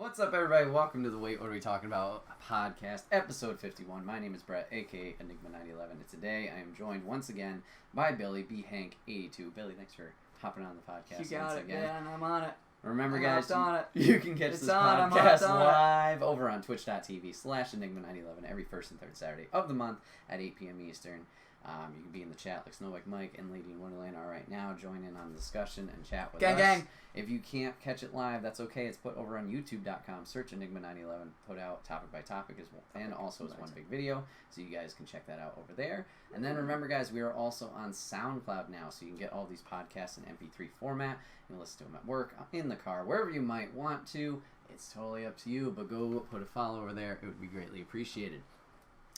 What's up, everybody? Welcome to the Wait, What Are We Talking About podcast, episode 51. My name is Brett, aka Enigma911, and today I am joined once again by Billy, B. Hank 82. Billy, thanks for hopping on the podcast. You got it, again. Man. I'm on it. Remember, I'm guys, you can catch this podcast live over on twitch.tv/Enigma911 every first and third Saturday of the month at 8 p.m. Eastern. You can be in the chat like Snow White Mike and Lady in Wonderland are right now. Join in on the discussion and chat with us. Gang. If you can't catch it live, that's okay. It's put over on YouTube.com. Search Enigma911. Put out topic by topic as well, and also as one big video, so you guys can check that out over there. And then remember, guys, we are also on SoundCloud now, so you can get all these podcasts in MP3 format. You can listen to them at work, in the car, wherever you might want to. It's totally up to you, but go put a follow over there. It would be greatly appreciated.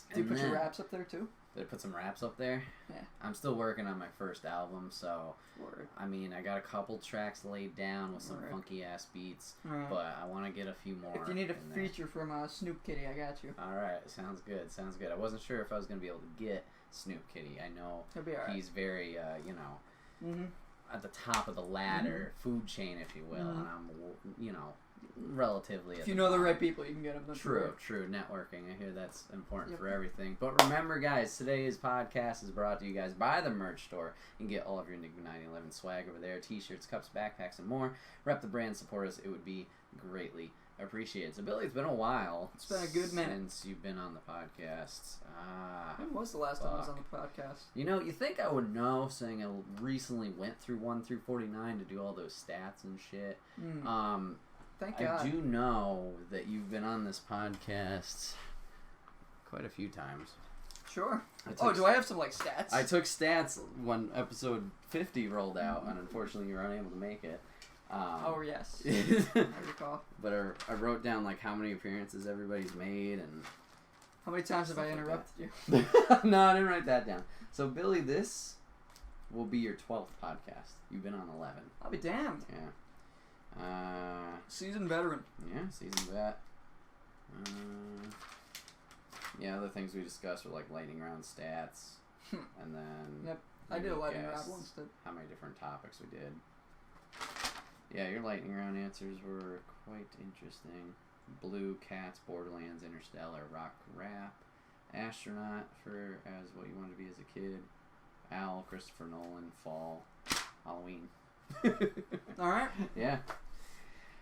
Did you put your raps up there too? Did I put some raps up there? Yeah. I'm still working on my first album, so Word. I mean, I got a couple tracks laid down with some funky ass beats, but I want to get a few more. If you need a feature from Snoop Kitty, I got you. All right, sounds good. Sounds good. I wasn't sure if I was gonna be able to get Snoop Kitty. I know he'll be all right. He's very, at the top of the ladder, food chain, if you will, and I'm, relatively. If you know the right people, you can get them. True. Networking. I hear that's important for everything. But remember, guys, today's podcast is brought to you guys by the merch store. You can get all of your Enigma911 swag over there: t-shirts, cups, backpacks, and more. Rep the brand, support us. It would be greatly appreciated. So, Billy, it's been a while. It's been a good minute since you've been on the podcast. When was the last time I was on the podcast? You think I would know, saying I recently went through 1 through 49 to do all those stats and shit. Thank God. I do know that you've been on this podcast quite a few times. Sure. Do I have some stats? I took stats when episode 50 rolled out, and unfortunately you were unable to make it. Yes. I recall. But I wrote down how many appearances everybody's made and how many times have I interrupted you? No, I didn't write that down. So Billy, this will be your 12th podcast. You've been on 11. I'll be damned. Yeah. Seasoned veteran. Yeah, seasoned vet. Other things we discussed were lightning round stats, and then yep, I did a lightning round once too. How many different topics we did? Yeah, your lightning round answers were quite interesting. Blue, Cats, Borderlands, Interstellar, Rock, Rap, Astronaut for as what you wanted to be as a kid, Owl, Christopher Nolan, Fall, Halloween. All right. Yeah.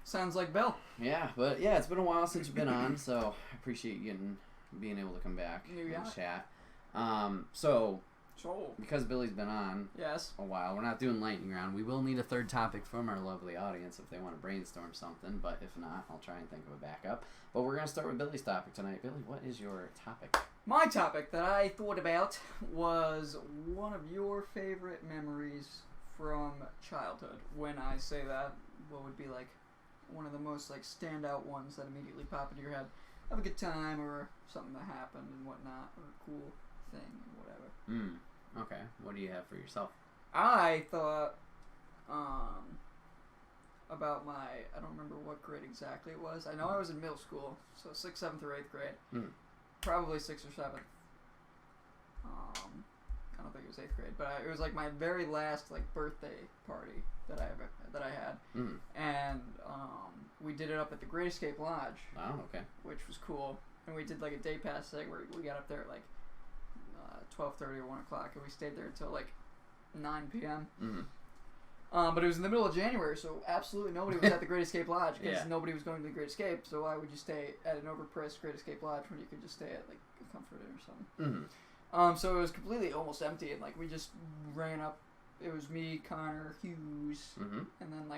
Sounds like Bill. Yeah, but it's been a while since you've been on, so I appreciate you being able to come back and chat. So because Billy's been on a while, we're not doing lightning round. We will need a third topic from our lovely audience if they want to brainstorm something, but if not, I'll try and think of a backup. But we're going to start with Billy's topic tonight. Billy, what is your topic? My topic that I thought about was one of your favorite memories from childhood. When I say that, what would be one of the most standout ones that immediately pop into your head of a good time or something that happened and whatnot, or a cool thing or whatever. Okay. What do you have for yourself? I thought about I don't remember what grade exactly it was. I know I was in middle school, so 6th, 7th, or 8th grade. Probably 6th or 7th. I don't think it was 8th grade, but it was my very last birthday party that I had, and we did it up at the Great Escape Lodge. Oh, okay. Which was cool, and we did a day pass thing where we got up there at 12:30 or 1 o'clock, and we stayed there until 9 p.m. But it was in the middle of January, so absolutely nobody was at the Great Escape Lodge because nobody was going to the Great Escape. So why would you stay at an overpriced Great Escape Lodge when you could just stay at a Comfort Inn or something? So it was completely almost empty, and we just ran up. It was me, Connor, Hughes, and then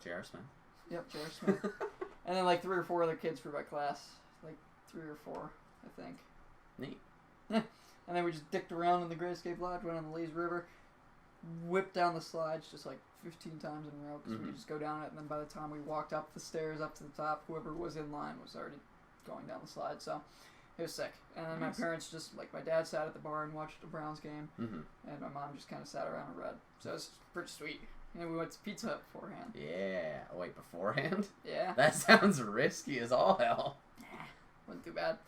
J.R. Smith. Yep, J.R. Smith, and then 3 or 4 other kids for my class, 3 or 4, I think. Neat. Yeah, and then we just dicked around in the Great Escape Lodge, went on the lazy river, whipped down the slides just 15 times in a row because we just go down it, and then by the time we walked up the stairs up to the top, whoever was in line was already going down the slide. So. It was sick. And then my parents just, my dad sat at the bar and watched the Browns game, and my mom just kind of sat around and read. So it was pretty sweet. And we went to Pizza Hut beforehand. Yeah. Wait, beforehand? Yeah. That sounds risky as all hell. Wasn't too bad.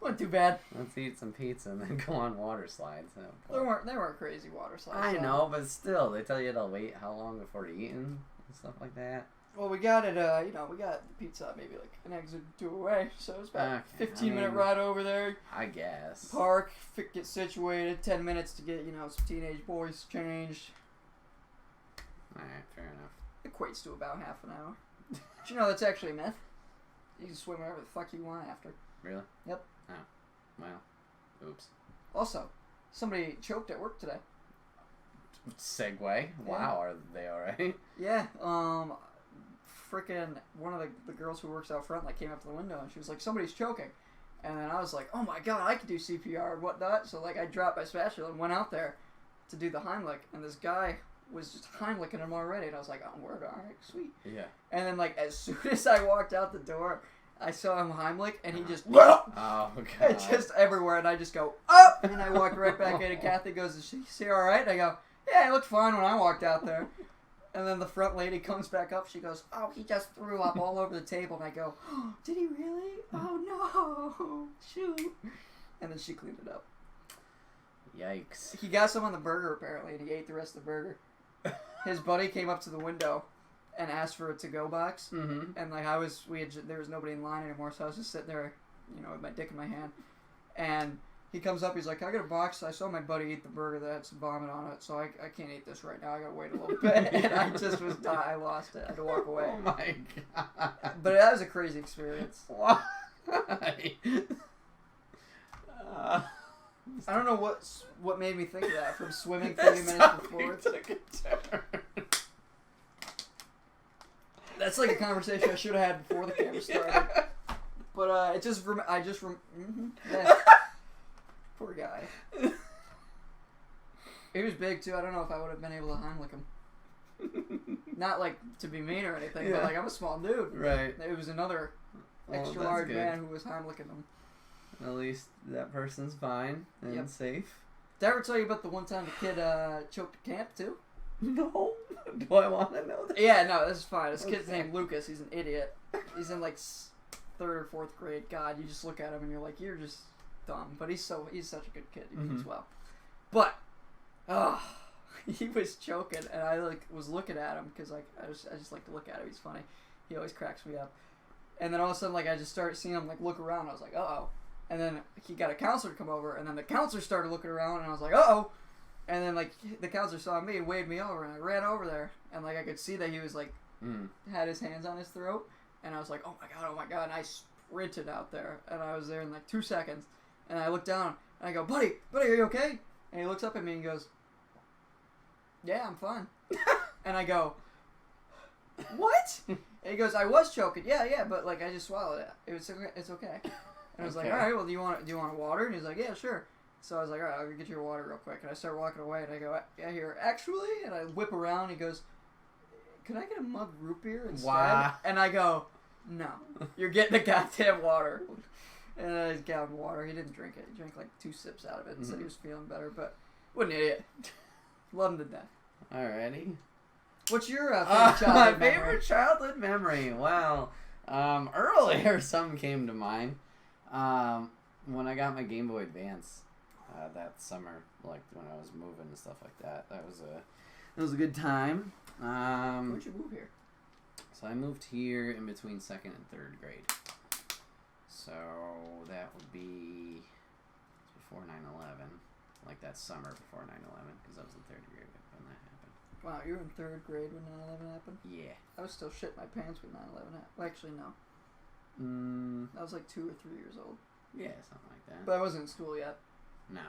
Let's eat some pizza and then go on water slides. They weren't crazy water slides. I know, but still, they tell you to wait how long before eating and stuff like that. Well, we got it. We got the pizza maybe like an exit or two away, so it was about 15-minute ride over there. I guess. Park, get situated. 10 minutes to get some teenage boys changed. All right, fair enough. Equates to about half an hour. Did you know that's actually a myth? You can swim wherever the fuck you want after. Really? Yep. Oh, well, oops. Also, somebody choked at work today. Segue. Yeah. Wow, are they all right? Yeah. Freaking one of the girls who works out front came up to the window and she was like, somebody's choking. And then I was like, oh my god, I can do CPR and whatnot. So I dropped my spatula and went out there to do the Heimlich, and this guy was just Heimliching him already, and I was like, oh, word, alright, sweet. Yeah. And then as soon as I walked out the door, I saw him Heimlich, and he just oh god, just everywhere, and I just go up, and I walked right back in, and Kathy goes, is she alright? And I go, yeah, he looked fine when I walked out there. And then the front lady comes back up. She goes, oh, he just threw up all over the table. And I go, oh, did he really? Oh, no. Shoot. And then she cleaned it up. Yikes. He got some on the burger, apparently, and he ate the rest of the burger. His buddy came up to the window and asked for a to-go box. Mm-hmm. And, there was nobody in line anymore, so I was just sitting there, with my dick in my hand. And he comes up, he's like, I got a box. I saw my buddy eat the burger that had some vomit on it, so I can't eat this right now. I gotta wait a little bit. And I just was dying. I lost it. I had to walk away. Oh my god. But that was a crazy experience. Why? I don't know what made me think of that from swimming 30 minutes before. Took a turn. That's like a conversation I should have had before the camera started. But yeah. Poor guy. He was big too. I don't know if I would have been able to Heimlich him. Not to be mean or anything, but I'm a small dude. Right. It was another extra large man who was Heimliching him. At least that person's fine and safe. Did I ever tell you about the one time the kid choked at camp too? No. Do I want to know that? Yeah, no, this is fine. This kid's named Lucas. He's an idiot. He's in 3rd or 4th grade. God, you just look at him and you're like, you're just dumb. But he's such a good kid. He means well. But he was choking, and I was looking at him because I just like to look at him. He's funny. He always cracks me up. And then all of a sudden I just started seeing him look around. I was like, uh-oh. And then he got a counselor to come over, and then the counselor started looking around, and I was like, uh-oh. And then the counselor saw me and waved me over, and I ran over there, and I could see that he was had his hands on his throat, and I was like, oh my god, and I sprinted out there, and I was there in 2 seconds, and I looked down, and I go, buddy, are you okay? And he looks up at me and goes, yeah, I'm fine. And I go, what? And he goes, I was choking, yeah, but I just swallowed it. It's okay. And I was like, all right, well, do you want water? And he's like, yeah, sure. So I was like, all right, I'll get you your water real quick. And I start walking away, and I go, yeah, here, actually, and I whip around. And he goes, can I get a mug root beer instead? Wow. And I go, no, you're getting the goddamn water. And I just got him water. He didn't drink it. He drank 2 sips out of it and said he was feeling better. But what an idiot. Love him to death. Alrighty. What's your favorite childhood memory? My favorite childhood memory? Wow. Earlier, something came to mind. When I got my Game Boy Advance that summer, when I was moving and stuff like that. That was a good time. Where'd you move here? So I moved here in between 2nd and 3rd grade. So that would be before 9/11, that summer before 9/11, because I was in 3rd grade when that happened. Wow, you were in 3rd grade when 9/11 happened? Yeah. I was still shit my pants when 9/11 happened. Well, actually, no. I was 2 or 3 years old. Yeah, something like that. But I wasn't in school yet. No.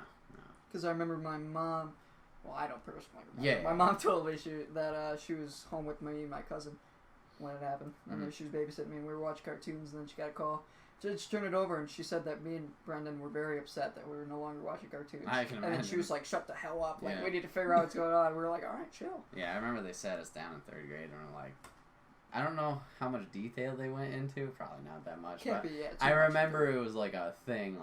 Because I remember my mom. Well, I don't personally remember. Yeah. My mom told me that she was home with me and my cousin when it happened, and then she was babysitting me, and we were watching cartoons, and then she got a call. So she turned it over, and she said that me and Brendan were very upset that we were no longer watching cartoons. I can imagine. And then she was like, "Shut the hell up! We need to figure out what's going on." We were like, "All right, chill." Yeah, I remember they sat us down in 3rd grade, and we're like, I don't know how much detail they went into. Probably not that much. Can't but be. Yeah, I remember it was a thing,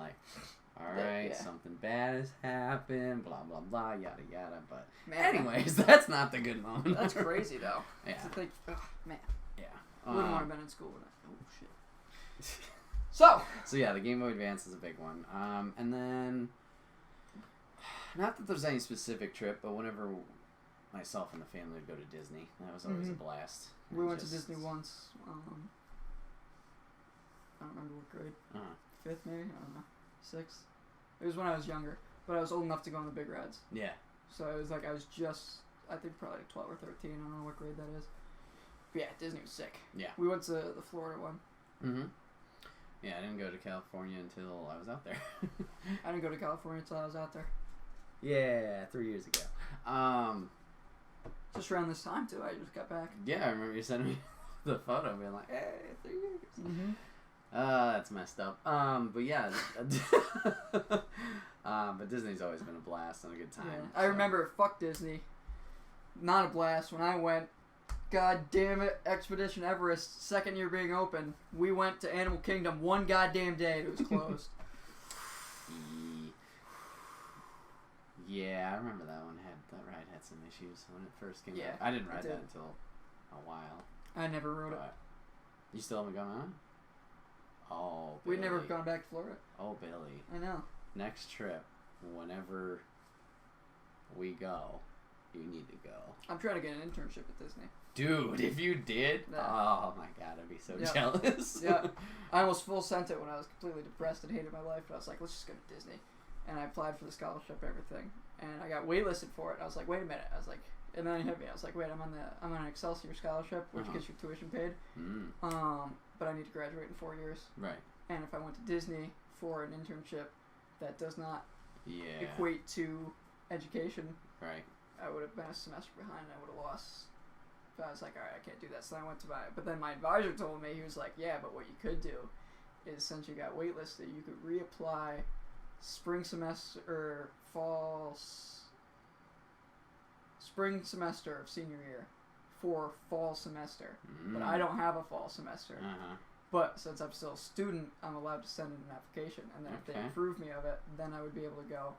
all right, something bad has happened, blah, blah, blah, yada, yada. But anyways, that's not the good moment. That's crazy, though. Yeah. To think, man. Yeah. Wouldn't want to have been in school with that. Oh, shit. So yeah, the Game Boy Advance is a big one. And then, not that there's any specific trip, but whenever myself and the family would go to Disney. That was always a blast. We went to Disney once. I don't remember what grade. Fifth maybe? I don't know. Sixth? It was when I was younger. But I was old enough to go on the big rides. Yeah. So it was like I was just, I think probably like 12 or 13. I don't know what grade that is. But yeah, Disney was sick. Yeah. We went to the Florida one. Yeah, I didn't go to California until I was out there. I didn't go to California until I was out there. Yeah, 3 years ago. Just around this time too. I just got back. Yeah, I remember you sending me the photo, being like, "Hey, 3 years." That's messed up. But yeah, but Disney's always been a blast and a good time. Yeah. I remember, fuck Disney. Not a blast when I went. God damn it, Expedition Everest, second year being open. We went to Animal Kingdom one goddamn day. It was closed. Yeah, I remember that one. That ride had some issues when it first came out. I didn't ride that until a while. I never rode it. You still haven't gone on? Oh, Billy. We've never gone back to Florida. Oh, Billy. I know. Next trip, whenever we go, you need to go. I'm trying to get an internship at Disney. Dude, if you did, oh my god, I'd be so jealous. Yeah, I almost full sent it when I was completely depressed and hated my life. But I was like, let's just go to Disney. And I applied for the scholarship and everything. And I got waitlisted for it. I was like, wait a minute. I was like, and then it hit me. I was like, wait, I'm on an Excelsior scholarship, which gets your tuition paid. But I need to graduate in 4 years. Right. And if I went to Disney for an internship that does not equate to education, right, I would have been a semester behind and I would have lost. But I was like, all right, I can't do that. So I went to but then my advisor told me, he was like, yeah, but what you could do is since you got waitlisted, you could reapply spring semester or spring semester of senior year for fall semester. But I don't have a fall semester. But since I'm still a student, I'm allowed to send in an application, and then if they approve me of it, then I would be able to go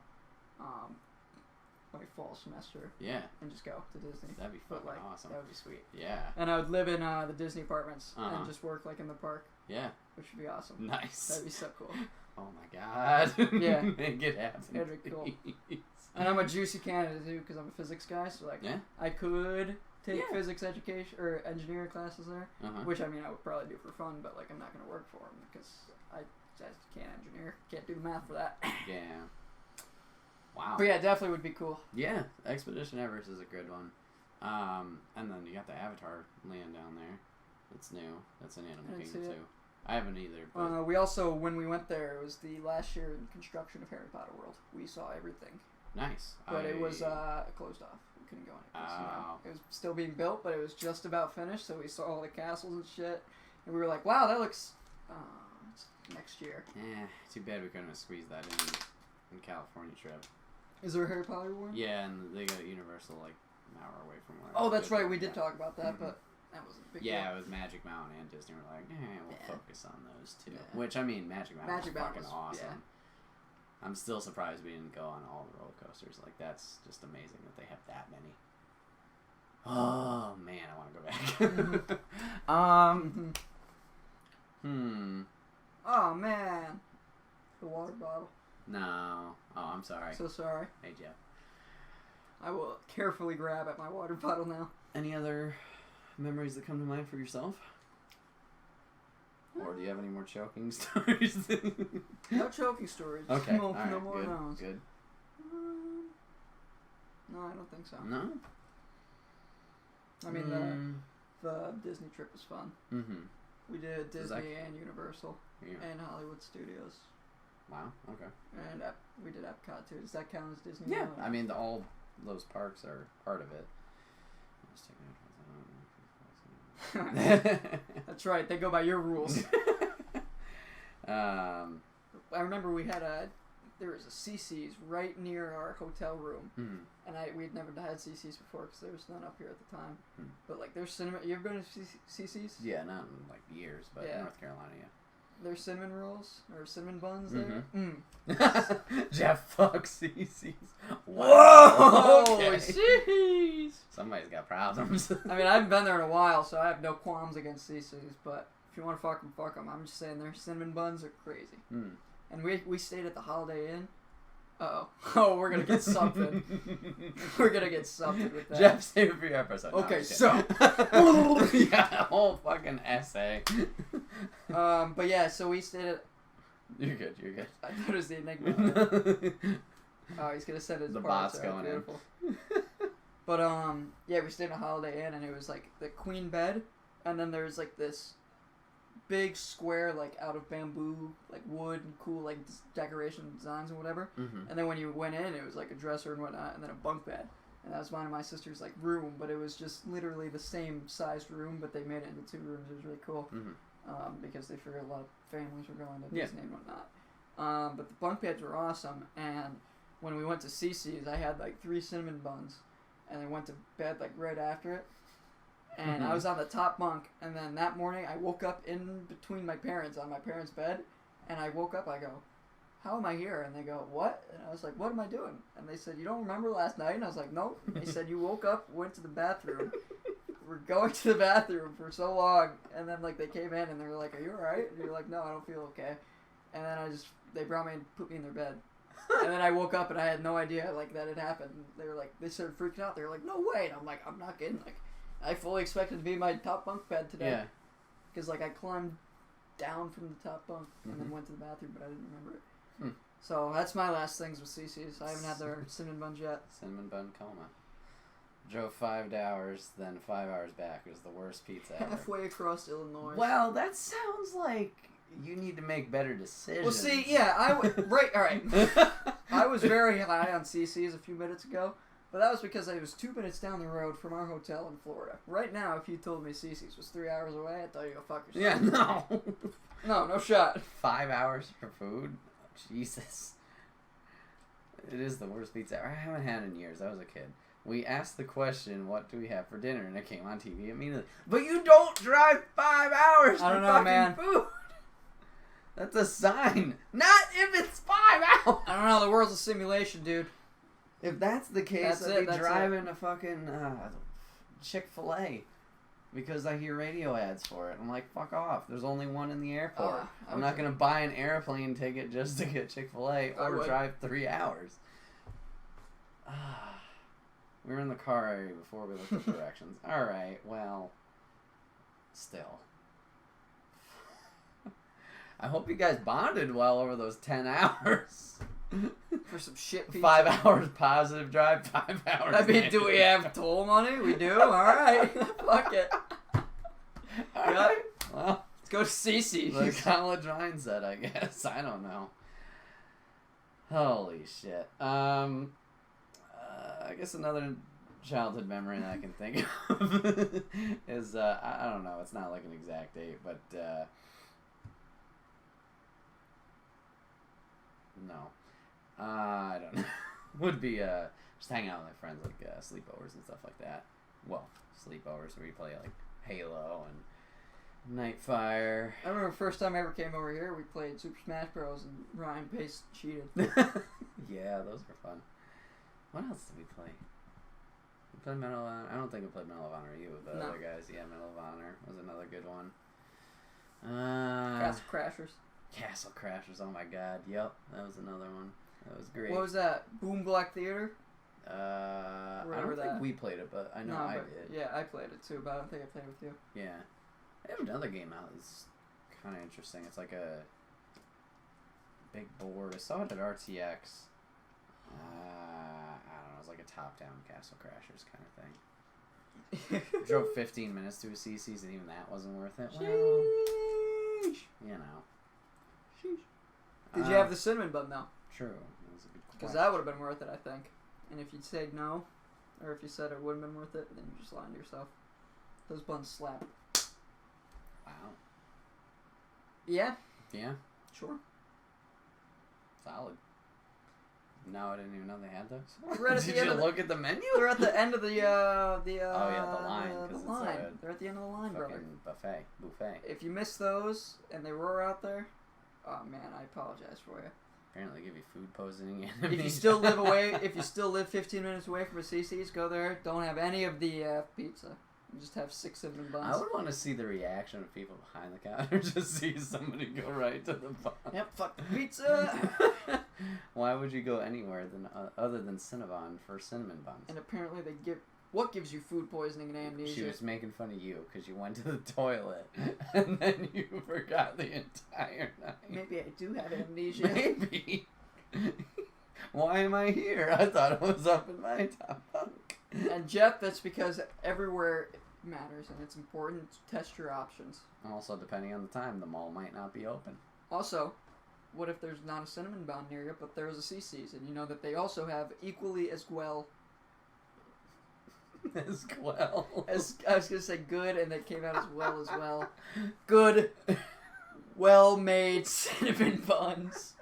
my fall semester. Yeah. And just go to Disney. That'd be fucking awesome. That would be sweet. Yeah. And I would live in the Disney apartments and just work like in the park. Yeah. Which would be awesome. Nice. That'd be so cool. Oh my god. Yeah. Make it happen. That'd be cool. And I'm a juicy candidate too because I'm a physics guy, so like I could take physics education or engineering classes there, which I mean I would probably do for fun, but like I'm not gonna work for them because I just can't engineer, can't do the math for that. Yeah. Wow. But yeah, definitely would be cool. Yeah, Expedition Everest is a good one. And then you got the Avatar land down there. That's new. That's an Animal Kingdom too. I haven't either. But we also, when we went there, it was the last year in construction of Harry Potter World. We saw everything. Nice. But it was closed off. We couldn't go anywhere. It was still being built, but it was just about finished, so we saw all the castles and shit. And we were like, wow, that looks... it's next year. Too bad we couldn't have squeezed that in California trip. Is there a Harry Potter one? Yeah, and they got Universal like an hour away from where. Oh, that's right. We did talk about that, but that wasn't a big deal. Yeah, it was Magic Mountain and Disney. We're like, we'll focus on those two. Yeah. Which I mean, Magic Mountain was fucking awesome. Yeah. I'm still surprised we didn't go on all the roller coasters. Like that's just amazing that they have that many. Oh man, I want to go back. Oh man, the water bottle. No. Oh, I'm sorry. So sorry. Hey, Jeff. I will carefully grab at my water bottle now. Any other memories that come to mind for yourself? Or do you have any more choking stories? No choking stories. Okay. No, right. No more no's. Good. No, I don't think so. No? I mean, the Disney trip was fun. Mm-hmm. We did Disney and Universal and Hollywood Studios. Wow, okay. And we did Epcot, too. Does that count as Disney? Yeah, I mean, all those parks are part of it. That's right, they go by your rules. I remember we had there was a Cici's right near our hotel room. And we'd never had Cici's before because there was none up here at the time. But, like, there's cinnamon... You ever been to Cici's? Yeah, not in, like, years, but North Carolina, yeah. There's cinnamon rolls or cinnamon buns there. Jeff fucks Cici's. Whoa! Okay. Jeez. Somebody's got problems. I mean, I haven't been there in a while, so I have no qualms against Cici's. But if you want to fuck them. I'm just saying their cinnamon buns are crazy. And we stayed at the Holiday Inn, Uh-oh. Oh, we're gonna get something. We're gonna get something with that. Jeff, save it for your episode. Okay, no, so. yeah, a whole fucking essay. But yeah, so we stayed at... You're good, you're good. I thought it was the Enigma. Oh, he's gonna send his The parts. bot's going beautiful. But, yeah, we stayed in a Holiday Inn, and it was, like, the queen bed, and then there's, like, this big square, like, out of bamboo, like, wood and cool, like, decoration designs and whatever. Mm-hmm. And then when you went in, it was, like, a dresser and whatnot, and then a bunk bed. And that was mine and my sister's, like, room, but it was just literally the same sized room, but they made it into 2 rooms. It was really cool. Mm-hmm. Because they figured a lot of families were going to Yeah. Disney and whatnot. But the bunk beds were awesome, and when we went to Cici's, I had, like, 3 cinnamon buns, and I went to bed, like, right after it. And I was on the top bunk, and then that morning I woke up in between my parents on my parents' bed, and I woke up, I go, how am I here? And they go, what? And I was like, what am I doing? And they said, you don't remember last night? And I was like, nope. They said, you woke up, went to the bathroom, we're going to the bathroom for so long, and then, like, they came in, and they were like, are you alright? And you're like, no, I don't feel okay. And then they brought me and put me in their bed. And then I woke up, and I had no idea, like, that had happened. They were like, they started freaking out. They were like, no way. And I'm like, I'm not kidding. Like, I fully expected to be in my top bunk bed today. Yeah. Because, like, I climbed down from the top bunk and then went to the bathroom, but I didn't remember it. So that's my last things with Cici's. I haven't had their cinnamon buns yet. Cinnamon bun coma. Drove 5 hours, then 5 hours back. It was the worst pizza ever. Halfway across Illinois. Well, that sounds like you need to make better decisions. Well, see, yeah, right, all right. I was very high on Cici's a few minutes ago, but that was because I was 2 minutes down the road from our hotel in Florida. Right now, if you told me Cici's was 3 hours away, I'd tell you go fuck yourself. Yeah, no. No shot. 5 hours for food? Jesus. It is the worst pizza ever. I haven't had it in years. I was a kid. We asked the question, what do we have for dinner? And it came on TV immediately. But you don't drive 5 hours I for don't know, fucking man. food. That's a sign. Not if it's 5 hours. I don't know, the world's a simulation, dude. If that's the case, That's I'd be it. driving to fucking Chick-fil-A because I hear radio ads for it. I'm like, fuck off. There's only one in the airport. I'm not going to buy an airplane ticket just to get Chick-fil-A or drive 3 hours. We were in the car area before we looked at directions. Alright, well, still. I hope you guys bonded well over those 10 hours. For some shit pizza. 5 hours positive drive, 5 hours I mean, negative. do we have toll money? We do? Alright. Fuck it. Alright. Well, let's go to Cici. the college mindset, I guess. I don't know. Holy shit. I guess another childhood memory that I can think of is, I don't know, it's not like an exact date, but, no. I don't know. Would be, just hanging out with my friends, like, sleepovers and stuff like that. Well, sleepovers where we play, like, Halo and Nightfire. I remember the first time I ever came over here, we played Super Smash Bros. And Ryan Pace cheated. Yeah, those were fun. What else did we play? We played Medal of Honor. I don't think we played Medal of Honor. You with the other guys. Yeah, Medal of Honor was another good one. Castle Crashers. Castle Crashers. Oh my god. Yep, that was another one. That was great. What was that? Boom Black Theater? I don't think we played it, but I know I did. Yeah, I played it too, but I don't think I played it with you. Yeah. I have another game out that's kind of interesting. It's like a big board. I saw it at RTX. I don't know. It was like a top-down Castle Crashers kind of thing. Drove 15 minutes to a Cici's, and even that wasn't worth it. Well, Sheesh. you know. Sheesh. Did you have the cinnamon bun though? True. That was a good question. Because that would have been worth it, I think. And if you'd said no, or if you said it wouldn't have been worth it, then you're just lying to yourself. Those buns slap. Wow. Yeah. Yeah. Sure. Solid. No, I didn't even know they had those. Right at Did the end you of look at the menu? They're at the end of the oh yeah, the line. The 'cause line. It's They're at the end of the line, a brother. fucking buffet. If you miss those and they were out there, oh man, I apologize for you. Apparently, give you food poisoning. If you still live 15 minutes away from a Cici's, go there. Don't have any of the pizza. and just have 6 cinnamon buns. I would want to see the reaction of people behind the counter. Just see somebody go right to the bun. Yep, fuck the pizza. Why would you go anywhere other than Cinnabon for cinnamon buns? And apparently they give... What gives you food poisoning and amnesia? She was making fun of you because you went to the toilet and then you forgot the entire night. Maybe I do have amnesia. Maybe. Why am I here? I thought it was up in my top bunk. And Jeff, that's because everywhere matters and it's important to test your options. Also, depending on the time, the mall might not be open. Also, what if there's not a cinnamon bun near you, but there's a Cici's, and you know that they also have equally as well... As well. As I was gonna say good, and that came out as well. Good, well-made cinnamon buns.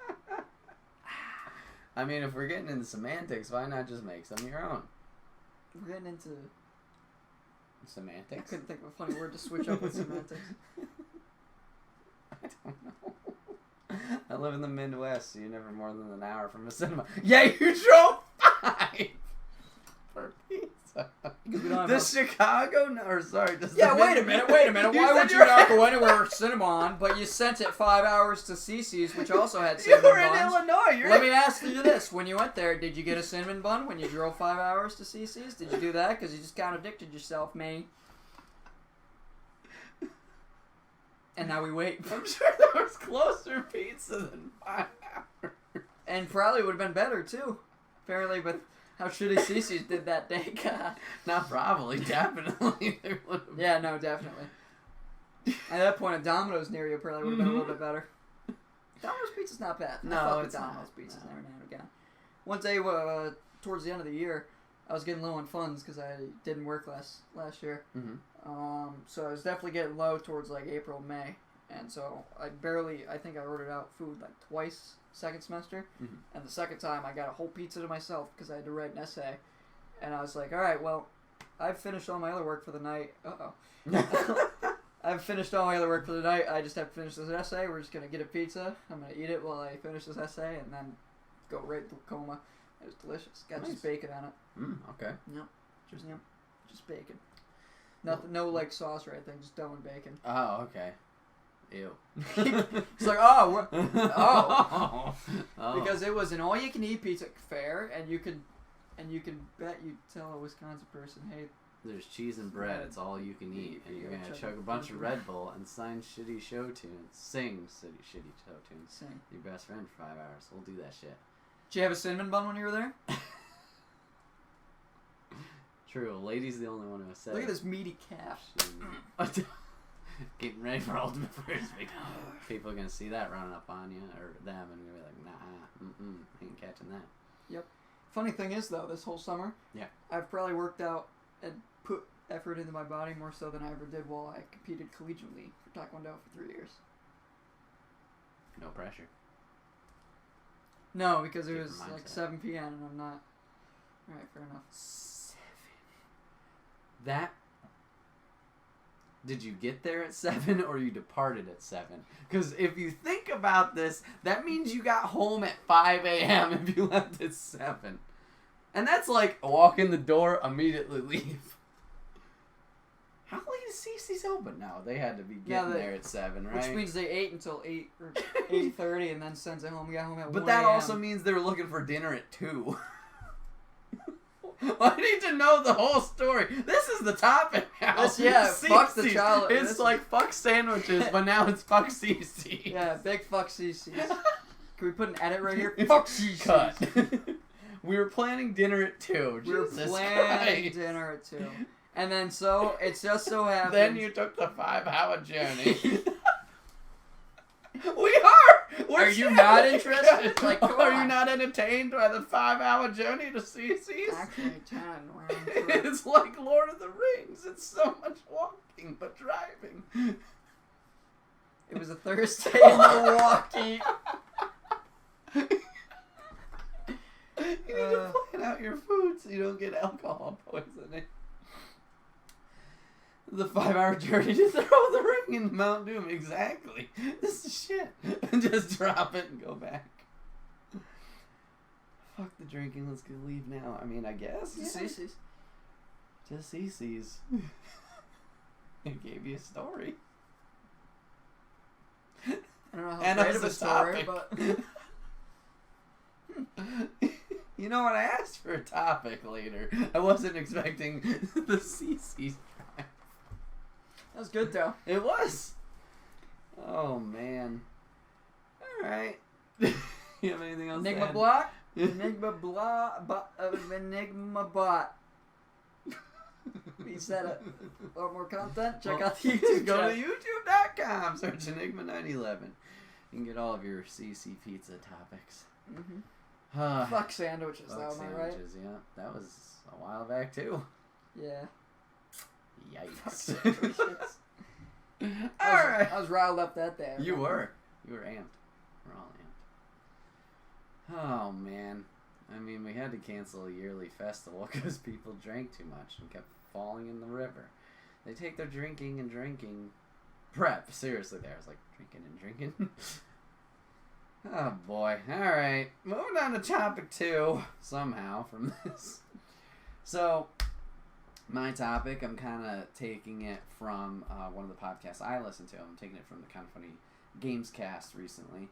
I mean, if we're getting into semantics, why not just make some your own? We're getting into semantics. I couldn't think of a funny word to switch up with semantics. I don't know. I live in the Midwest, so you're never more than an hour from a cinema. Yeah, you drove 5 for pizza. Does Chicago? No, or sorry, does yeah, wait a minute. Why would you not go anywhere with Cinnamon, but you sent it 5 hours to Cici's, which also had cinnamon buns? You were in Illinois. Let me ask you this. When you went there, did you get a cinnamon bun when you drove 5 hours to Cici's? Did you do that? Because you just contradicted yourself, man. And now we wait. I'm sure there was closer pizza than 5 hours. And probably would have been better, too. Apparently, but... How shitty Cici's did that day, God. Not probably, definitely. Yeah, no, definitely. At that point, a Domino's near you probably would have been a little bit better. Domino's pizza's not bad. No, I fuck it's with Domino's not. pizzas every now and again. One day, towards the end of the year, I was getting low on funds because I didn't work last year. Mm-hmm. So I was definitely getting low towards like April, May. And so I think I ordered out food like twice second semester. Mm-hmm. And the second time I got a whole pizza to myself because I had to write an essay. And I was like, all right, well, I've finished all my other work for the night. I've finished all my other work for the night. I just have to finish this essay. We're just going to get a pizza. I'm going to eat it while I finish this essay and then go right to coma. It was delicious. Got just bacon on it. Okay. Yep. Just bacon. Nothing, no like sauce or anything, just dough and bacon. Oh, okay. Ew. It's like, oh. Because it was an all-you-can-eat pizza fair, and you could bet you tell a Wisconsin person, hey, there's cheese and bread. It's all you can eat, and you're gonna chug a bunch of Red Bull and sing shitty show tunes. Sing shitty show tunes. Sing. Your best friend for 5 hours. We'll do that shit. Did you have a cinnamon bun when you were there? True. A lady's the only one who said. Look at this meaty calf. Getting ready for Ultimate Frisbee. People are gonna see that running up on you or them, and you're like, nah, ain't catching that. Yep. Funny thing is, though, this whole summer, I've probably worked out and put effort into my body more so than I ever did while I competed collegiately for Taekwondo for 3 years. No pressure. No, because it was like 7 p.m. and I'm not. All right, fair enough. 7. That. Did you get there at 7 or you departed at 7? Because if you think about this, that means you got home at 5 a.m. if you left at 7. And that's like walk in the door, immediately leave. How late is Cici's open now? They had to be getting there at 7, right? Which means they ate until 8 or 8:30 and then sends it home. We got home at 1 But that also means they were looking for dinner at 2. I need to know the whole story. This is the topic now. Fuck the child. It's like fuck sandwiches, but now it's fuck Cici. Yeah, big fuck Cici. Can we put an edit right here? Fuck Cici. Cut. We were planning dinner at 2. We were planning dinner at 2. And then it just so happened. Then you took the 5-hour journey. We are! Are you not interested? Like, come are on. you not entertained by the 5-hour journey to Cici's? Actually, 10. It's like Lord of the Rings. It's so much walking, but driving. It was a Thursday in Milwaukee. You need to plan out your food so you don't get alcohol poisoning. The 5-hour journey to throw the ring in Mount Doom. Exactly. This is shit. Just drop it and go back. Fuck the drinking. Let's go leave now. I mean, I guess. To Cici's. To Cici's. I gave you a story. I don't know how And great as of a a story, topic. but You know what? I asked for a topic later. I wasn't expecting the Cici. that was good though. It was. Oh man. All right. You have anything else? Enigma block. Enigma Enigma bot. We said it. Want more content? Check out the YouTube Go channel. to youtube.com. Search Enigma 911. You can get all of your Cici pizza topics. Fuck sandwiches, Fuck though, am I right? sandwiches, yeah. That was a while back, too. Yeah. Fuck Yikes. sandwiches. Alright. I was riled up that day. You were. You were amped. We're all amped. Oh, man. I mean, we had to cancel a yearly festival because people drank too much and kept falling in the river. They take their drinking and drinking prep seriously there. I was like, drinking and drinking? Oh, boy. Alright. Moving on to topic 2, somehow, from this. So, my topic, I'm kind of taking it from one of the podcasts I listen to. I'm taking it from the Kind of Funny Gamescast recently,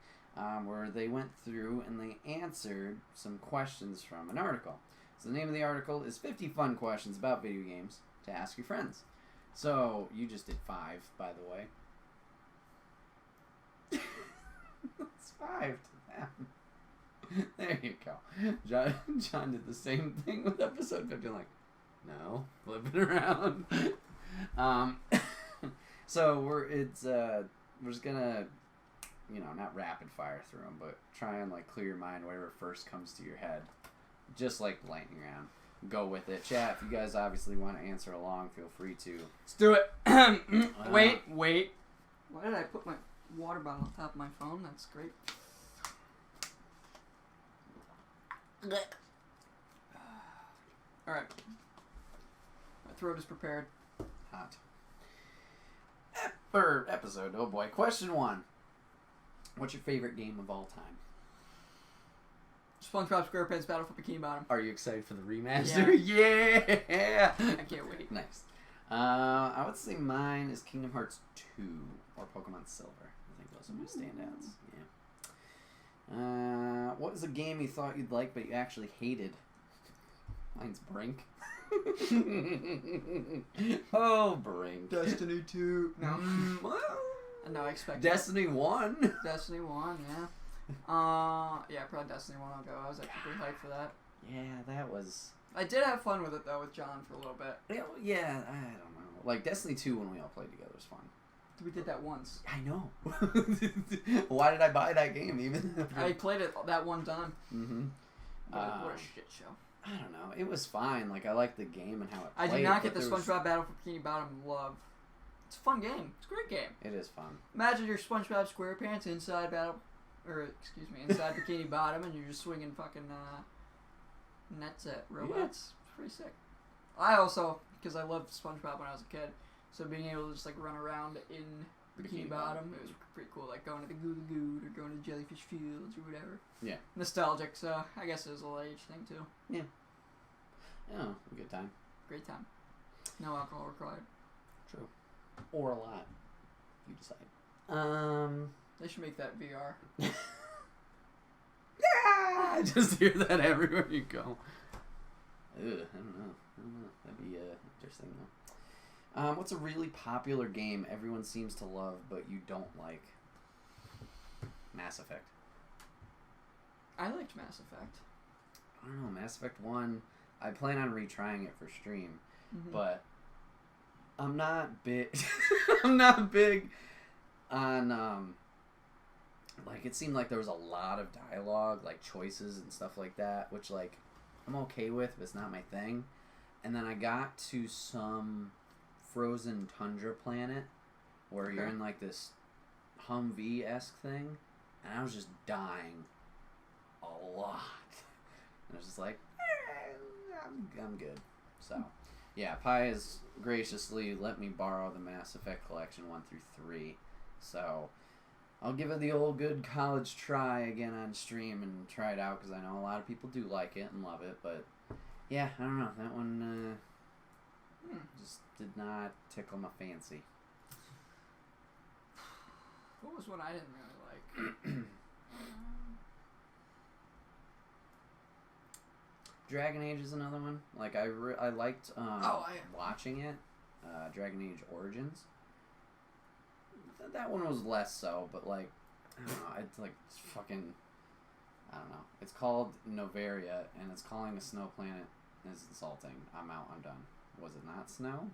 where they went through and they answered some questions from an article. So the name of the article is 50 Fun Questions About Video Games to Ask Your Friends. So, you just did 5, by the way. It's 5 to them. There you go. John did the same thing with episode 50. I'm like, no, flip it around. So we're just gonna, not rapid fire through them, but try and like clear your mind, whatever first comes to your head, just like lightning round. Go with it, chat. If you guys obviously want to answer along, feel free to. Let's do it. Wait. Why did I put my water bottle on top of my phone? That's great. Alright. My throat is prepared. Hot. Third episode, oh boy. Question 1. What's your favorite game of all time? SpongeBob SquarePants Battle for Bikini Bottom. Are you excited for the remaster? Yeah! I can't wait. Nice. I would say mine is Kingdom Hearts 2 or Pokemon Silver. I think those are my standouts. Yeah. What was a game you thought you'd like but you actually hated? Mine's Brink. Oh, Brink. Destiny 2. No. Well, No, I expect Destiny 1. Destiny 1, yeah. Yeah, probably Destiny 1 I'll go. I was actually pretty hyped for that. Yeah, that was... I did have fun with it, though, with John for a little bit. Yeah, I don't know. Like, Destiny 2 when we all played together was fun. We did that once. I know. Why did I buy that game even? I played it that one time. Mm-hmm. What a shit show. I don't know. It was fine. Like, I liked the game and how it played. I did not get the SpongeBob Battle for Bikini Bottom love. It's a fun game. It's a great game. It is fun. Imagine your SpongeBob SquarePants inside inside Bikini Bottom, and you're just swinging fucking nets at robots. Yeah. It's pretty sick. I also, because I loved SpongeBob when I was a kid, so being able to just like run around in Bikini Bottom, it was pretty cool. Like going to the Goo Goo or going to Jellyfish Fields or whatever. Yeah. Nostalgic, so I guess it was a little age thing too. Yeah. Oh, a good time. Great time. No alcohol required. True. Or a lot. You decide. They should make that VR. Yeah! I just hear that everywhere you go. Ugh, I don't know. That'd be interesting though. What's a really popular game everyone seems to love but you don't like? Mass Effect. I liked Mass Effect. I don't know. Mass Effect 1, I plan on retrying it for stream, but I'm not big. I'm not big on like it seemed like there was a lot of dialogue, like choices and stuff like that, which like I'm okay with, but it's not my thing. And then I got to some frozen tundra planet where you're in like this Humvee-esque thing, and I was just dying a lot. And I was just like, I'm good. So, yeah, Pi has graciously let me borrow the Mass Effect Collection 1 through 3. So, I'll give it the old good college try again on stream and try it out, because I know a lot of people do like it and love it, but yeah, I don't know. That one just did not tickle my fancy. What was one I didn't really like? Dragon Age is another one. Like I liked watching it. Dragon Age Origins. That one was less so, but like I don't know. It's like fucking. I don't know. It's called Noveria, and it's calling a snow planet is insulting. I'm out. I'm done. Was it not snow?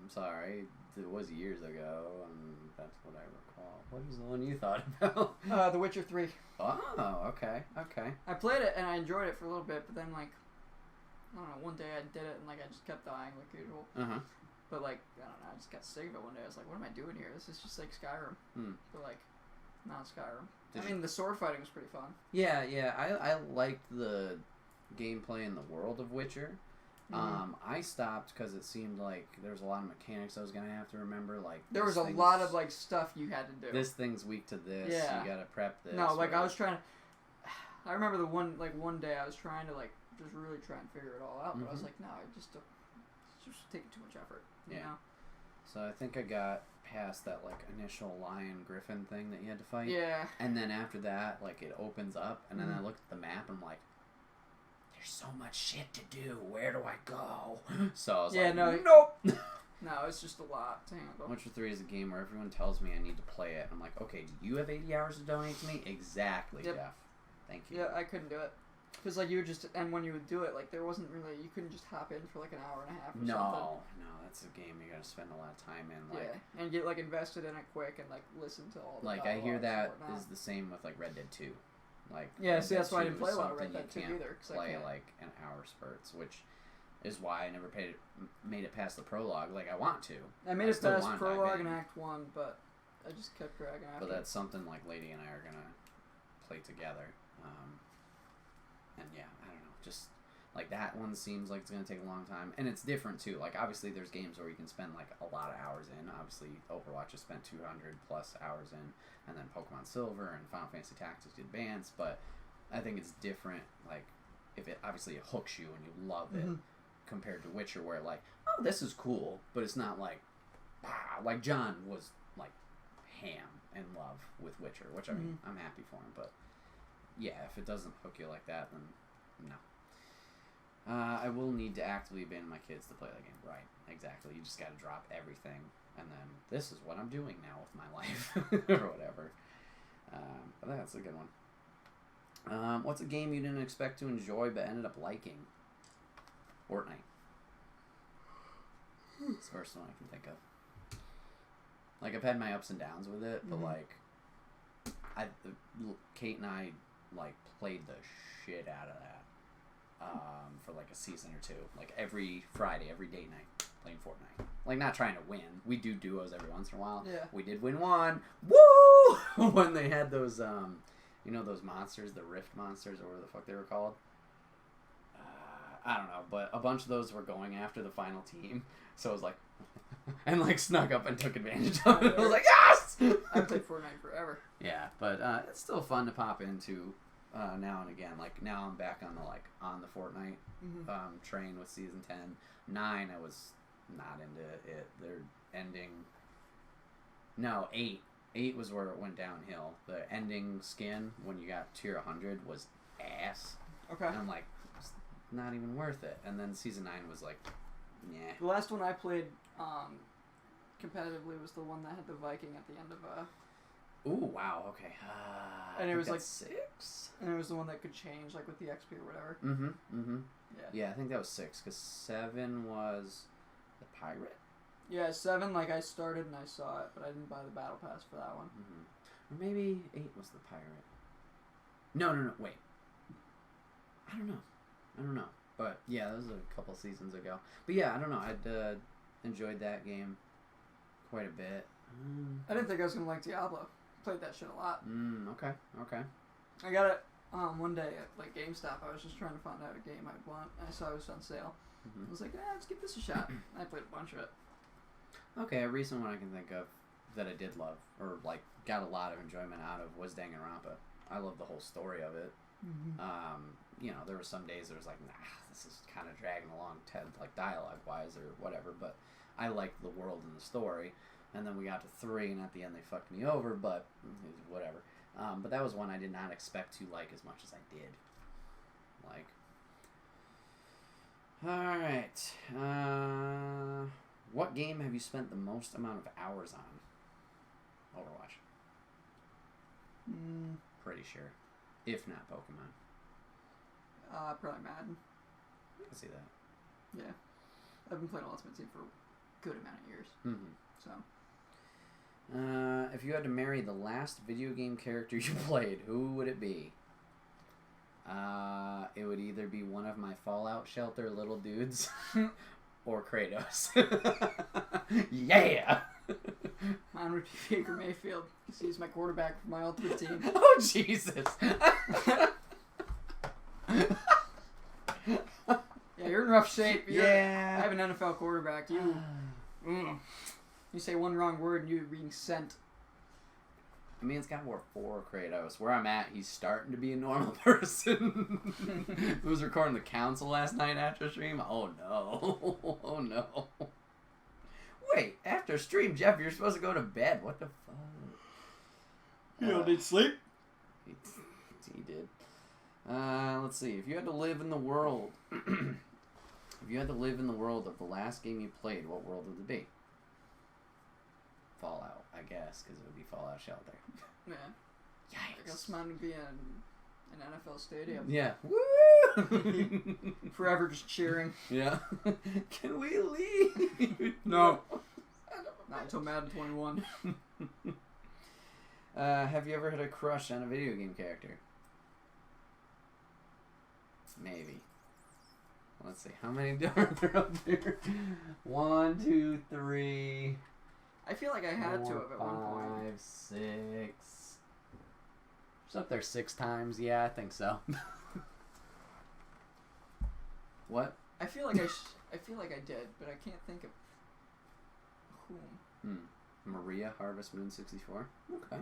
I'm sorry. It was years ago, and that's what I recall. What is the one you thought about? The Witcher 3. Oh, okay. Okay. I played it, and I enjoyed it for a little bit, but then, like, I don't know, one day I did it, and, like, I just kept dying like usual. Uh-huh. But, like, I don't know, I just got sick of it one day. I was like, what am I doing here? This is just like Skyrim. But, like, not Skyrim. The sword fighting was pretty fun. Yeah. I liked the gameplay in the world of Witcher. I stopped because it seemed like there was a lot of mechanics I was going to have to remember. Like there was a lot of, like, stuff you had to do. This thing's weak to this. Yeah. You got to prep this. No, like, I was trying to... I remember one day I was trying to, like, just really try and figure it all out. But I was like, no, it's just taking too much effort. You know? So I think I got past that, like, initial lion griffin thing that you had to fight. Yeah. And then after that, like, it opens up, and then I looked at the map, and I'm like, there's so much shit to do. Where do I go? So I was like, nope. No, it's just a lot to handle. Witcher 3 is a game where everyone tells me I need to play it. I'm like, okay, do you have 80 hours to donate to me? Exactly, Jeff. Thank you. Yeah, I couldn't do it. Because, like, you would just... And when you would do it, like, there wasn't really... You couldn't just hop in for, like, an hour and a half or something. No, that's a game you gotta spend a lot of time in. Like, and get, like, invested in it quick and, like, listen to all the like, I hear that is the same with, like, Red Dead 2. Like, yeah, see, that's why I didn't play a lot of Red Dead 2 either. Cause play, like, an hour spurts, which is why I never made it past the prologue like I want to. I made it past prologue and Act 1, but I just kept dragging after. But that's something, like, Lady and I are gonna play together. And yeah, I don't know, just like that one seems like it's gonna take a long time, and it's different too. Like obviously, there's games where you can spend like a lot of hours in. Obviously, Overwatch has spent 200 plus hours in, and then Pokemon Silver and Final Fantasy Tactics Advance. But I think it's different. Like if it obviously it hooks you and you love it, compared to Witcher, where like oh this is cool, but it's not like like John was like ham in love with Witcher, which I mean I'm happy for him, but. Yeah, if it doesn't hook you like that, then no. I will need to actively abandon my kids to play that game. Right, exactly. You just got to drop everything, and then this is what I'm doing now with my life, or whatever. But that's a good one. What's a game you didn't expect to enjoy but ended up liking? Fortnite. It's the first one I can think of. Like, I've had my ups and downs with it, but, like, Kate and I, like, played the shit out of that for, like, a season or two. Like, every Friday, every date night, playing Fortnite. Like, not trying to win. We do duos every once in a while. Yeah. We did win one. Woo! When they had those, you know, those monsters, the Rift monsters, or whatever the fuck they were called. I don't know, but a bunch of those were going after the final team. So I was like, and like snuck up and took advantage of it. I was like, yes! I've played Fortnite forever. Yeah, but it's still fun to pop into now and again. Like now I'm back on the Fortnite train with season 10. 9 I was not into it. They're ending. No, 8. 8 was where it went downhill. The ending skin when you got tier 100 was ass. Okay. And I'm like, it's not even worth it. And then season 9 was like, yeah. The last one I played competitively was the one that had the Viking at the end of Ooh, wow, okay. And it was like 6? And it was the one that could change, like with the XP or whatever. Yeah, I think that was 6, because 7 was the pirate. Yeah, 7, like I started and I saw it, but I didn't buy the battle pass for that one. Or maybe 8 was the pirate. No, wait. I don't know. But yeah, that was a couple seasons ago. But yeah, I don't know. I'd enjoyed that game quite a bit. I didn't think I was gonna like Diablo. Played that shit a lot. Okay. I got it one day at like GameStop. I was just trying to find out a game I'd want. And I saw it was on sale. I was like, let's give this a shot. I played a bunch of it. Okay, a recent one I can think of that I did love, or like got a lot of enjoyment out of, was Danganronpa. I love the whole story of it. You know, there were some days there was like, nah, this is kind of dragging along, like dialogue-wise or whatever, but I liked the world and the story. And then we got to 3, and at the end they fucked me over, but whatever. But that was one I did not expect to like as much as I did. Like, alright. What game have you spent the most amount of hours on? Overwatch. Pretty sure. If not Pokemon. Probably Madden. I can see that. Yeah. I've been playing Ultimate Team for a good amount of years. So. If you had to marry the last video game character you played, who would it be? It would either be one of my Fallout Shelter little dudes or Kratos. Yeah! Mine would be Baker Mayfield, because he's my quarterback for my Ultimate Team. Oh, Jesus! Yeah, you're in rough shape. Yeah. I have an NFL quarterback. You say one wrong word and you're being sent. I mean, it's got more for Kratos. Where I'm at, he's starting to be a normal person. Who was recording the council last night after stream? Oh, no. Oh, no. Wait, after stream, Jeff, you're supposed to go to bed. What the fuck? You don't need sleep? He did. Let's see. If you had to live in the world... If you had to live in the world of the last game you played, what world would it be? Fallout, I guess, because it would be Fallout Shelter. Yeah. Yikes. I guess mine would be in an NFL stadium. Yeah. Woo! Forever just cheering. Yeah. Can we leave? No. Not until Madden 21. Have you ever had a crush on a video game character? Maybe. Let's see. How many are there up there? 1, 2, 3. I feel like I had 4, to have at one point. 5, 6. It's up there 6 times. Yeah, I think so. What? I feel like I did, but I can't think of whom. Maria Harvest Moon 64. Okay.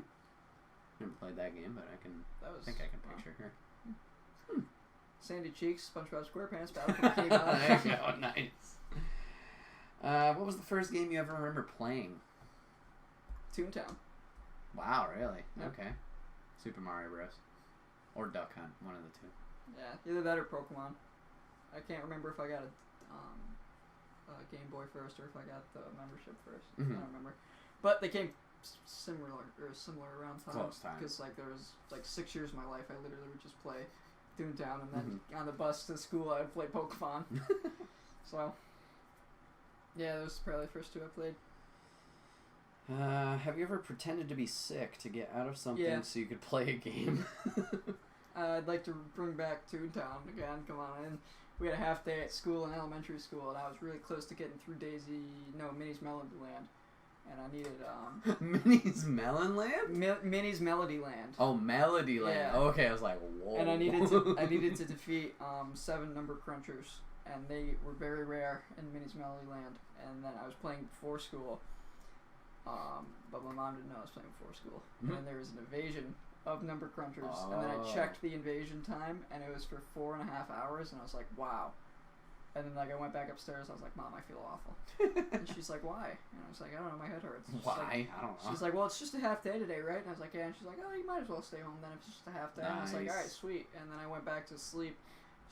Never played that game, but I think I can picture her. Sandy Cheeks, SpongeBob SquarePants, Battlefield came out. There you go, nice. What was the first game you ever remember playing? Toontown. Wow, really? Yep. Okay. Super Mario Bros. Or Duck Hunt, one of the two. Yeah, either that or Pokemon. I can't remember if I got a Game Boy first or if I got the membership first. I don't remember. But they came similar around time. Close time. Because like there was like 6 years of my life I literally would just play Toontown, and then on the bus to school I would play Pokemon. So yeah, those are probably the first 2 I played. Have you ever pretended to be sick to get out of something so you could play a game? I'd like to bring back Toontown again. Come on in. We had a half day at school in elementary school, and I was really close to getting through Minnie's Melody Land. And I needed, Minnie's Melon Land? Minnie's Melody Land. Oh, Melody Land. Yeah. Oh, okay, I was like, whoa. And I needed to defeat 7 number crunchers, and they were very rare in Minnie's Melody Land. And then I was playing before school, but my mom didn't know I was playing before school. And then there was an invasion of number crunchers, and then I checked the invasion time, and it was for 4.5 hours, and I was like, wow. And then like I went back upstairs, I was like, Mom, I feel awful. And she's like, why? And I was like, I don't know, my head hurts. Why? Like, I don't know. She's like, well, it's just a half day today, right? And I was like, yeah. And she's like, oh, you might as well stay home then if it's just a half day. And I was like, all right, sweet. And then I went back to sleep.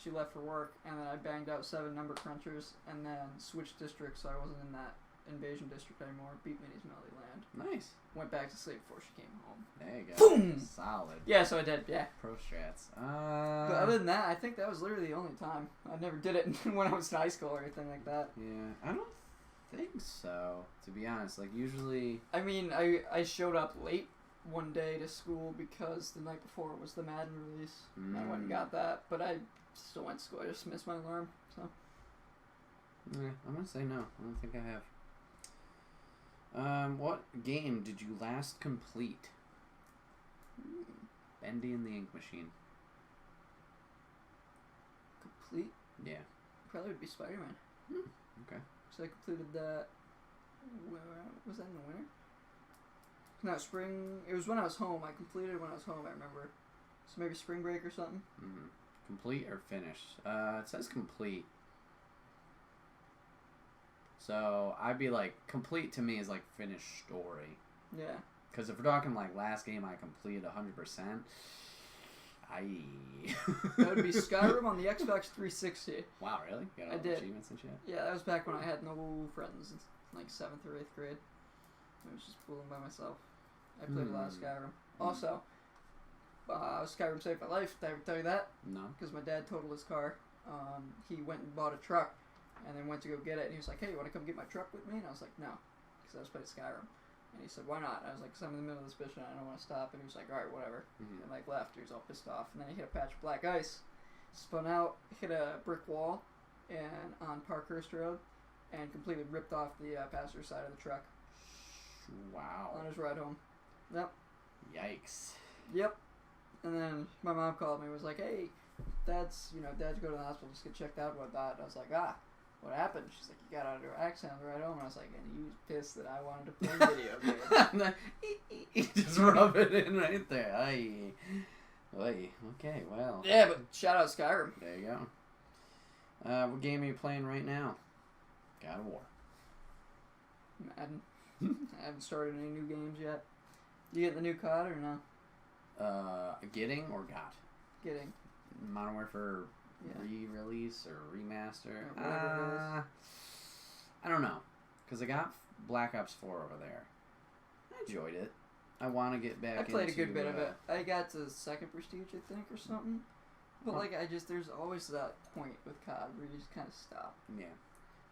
She left for work, and then I banged out 7 number crunchers, and then switched districts, so I wasn't in that invasion district anymore. Beat Minnie's Melody Land. Nice. Went back to sleep before she came home. There you go. Boom! Solid. Yeah, so I did, yeah. Pro strats. But other than that, I think that was literally the only time. I never did it when I was in high school or anything like that. Yeah, I don't think so, to be honest. Like, usually... I mean, I showed up late one day to school because the night before was the Madden release. I went and got that, but I still went to school. I just missed my alarm, so... Yeah, I'm gonna say no. I don't think I have. What game did you last complete? Bendy and the Ink Machine. Complete? Yeah. Probably would be Spider-Man. Okay. So I completed that... Was that in the winter? No, spring... It was when I was home. I completed it when I was home, I remember. So maybe spring break or something. Mm-hmm. Complete or finished? It says complete. So I'd be like, complete to me is like finished story. Yeah. Because if we're talking like last game I completed 100%, That would be Skyrim on the Xbox 360. Wow, really? You got all I the did. achievements and shit? Yeah, that was back when I had no friends, in like 7th or 8th grade. I was just fooling by myself. I played a lot of Skyrim. Also, Skyrim saved my life. Did I ever tell you that? No. Because my dad totaled his car. He went and bought a truck, and then went to go get it. And he was like, "Hey, you want to come get my truck with me?" And I was like, "No," because I was playing Skyrim. And he said, "Why not?" And I was like, "Cause I'm in the middle of this mission. I don't want to stop." And he was like, "All right, whatever." And like left. He was all pissed off. And then he hit a patch of black ice, spun out, hit a brick wall, and on Parkhurst Road, and completely ripped off the passenger side of the truck. Wow. On his ride home. Yep. Yikes. Yep. And then my mom called me and was like, "Hey, Dad's go to the hospital just get checked out and whatnot." And I was like, what happened? She's like, "You got out of your accident on the ride home." And I was like, "And he was pissed that I wanted to play video games." Just rub it in right there. Aye. Okay, well. Yeah, but shout out Skyrim. There you go. What game are you playing right now? God of War. Madden. I haven't started any new games yet. You getting the new COD or no? Getting or got? Getting. Modern Warfare re-release or remaster? Whatever it is. I don't know. Because I got Black Ops 4 over there. I enjoyed it. I want to get back into... I played a good bit of it. I got to second prestige, I think, or something. But, there's always that point with COD where you just kind of stop. Yeah.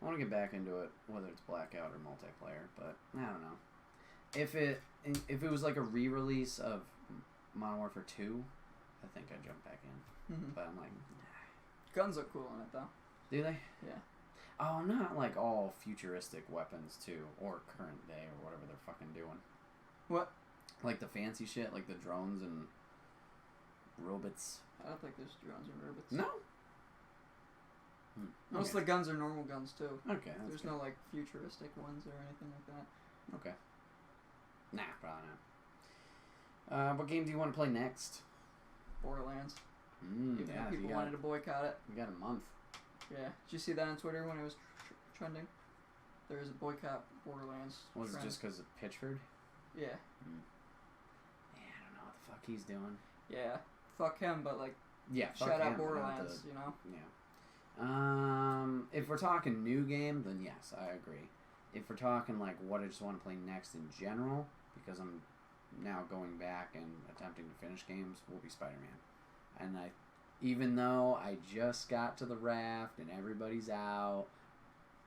I want to get back into it, whether it's Blackout or multiplayer, but I don't know. If it was like a re-release of Modern Warfare 2, I think I'd jump back in. Mm-hmm. But I'm like, Guns look cool in it, though. Do they? Yeah. Oh, not like all futuristic weapons, too, or current day, or whatever they're fucking doing. What? Like the fancy shit, like the drones and robots. I don't think there's drones and robots. No? Most of the guns are normal guns, too. Okay. There's good. no, futuristic ones or anything like that. Okay. Nah, probably not. What game do you want to play next? Borderlands. Even though people wanted to boycott it. We got a month. Yeah. Did you see that on Twitter when it was trending? There was a boycott Borderlands. Was trend. it just because of Pitchford? Yeah. Yeah, I don't know what the fuck he's doing. Yeah. Fuck him, but yeah, shout out Borderlands, you know? Yeah. If we're talking new game, then yes, I agree. If we're talking what I just want to play next in general, because I'm now going back and attempting to finish games, will be Spider-Man. And even though I just got to the raft and everybody's out,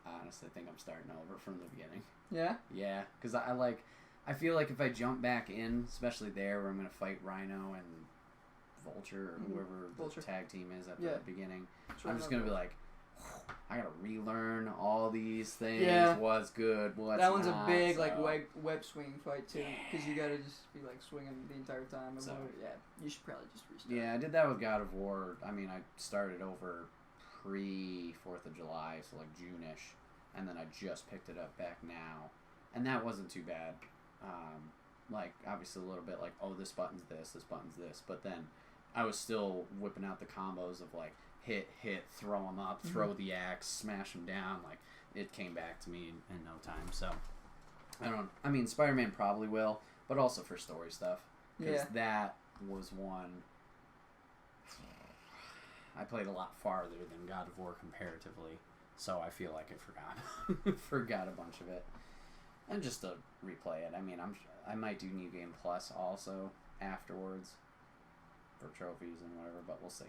I honestly think I'm starting over from the beginning. Yeah? Yeah, because I feel like if I jump back in, especially there where I'm going to fight Rhino and Vulture or whoever the tag team is at the beginning, I'm just going to be like, I gotta relearn all these things. Yeah. What's good? What's that one's not, a big so. web swing fight too, because you gotta just be swinging the entire time. And you should probably just restart. Yeah, I did that with God of War. I mean, I started over pre 4th of July, so June-ish, and then I just picked it up back now, and that wasn't too bad. Obviously a little bit this button's this button's this, but then I was still whipping out the combos of hit, throw them up, throw the axe, smash them down. It came back to me in no time. So, I mean, Spider-Man probably will, but also for story stuff. Because that was one I played a lot farther than God of War comparatively. So I feel like I forgot a bunch of it. And just to replay it. I mean, I might do New Game Plus also afterwards for trophies and whatever, but we'll see.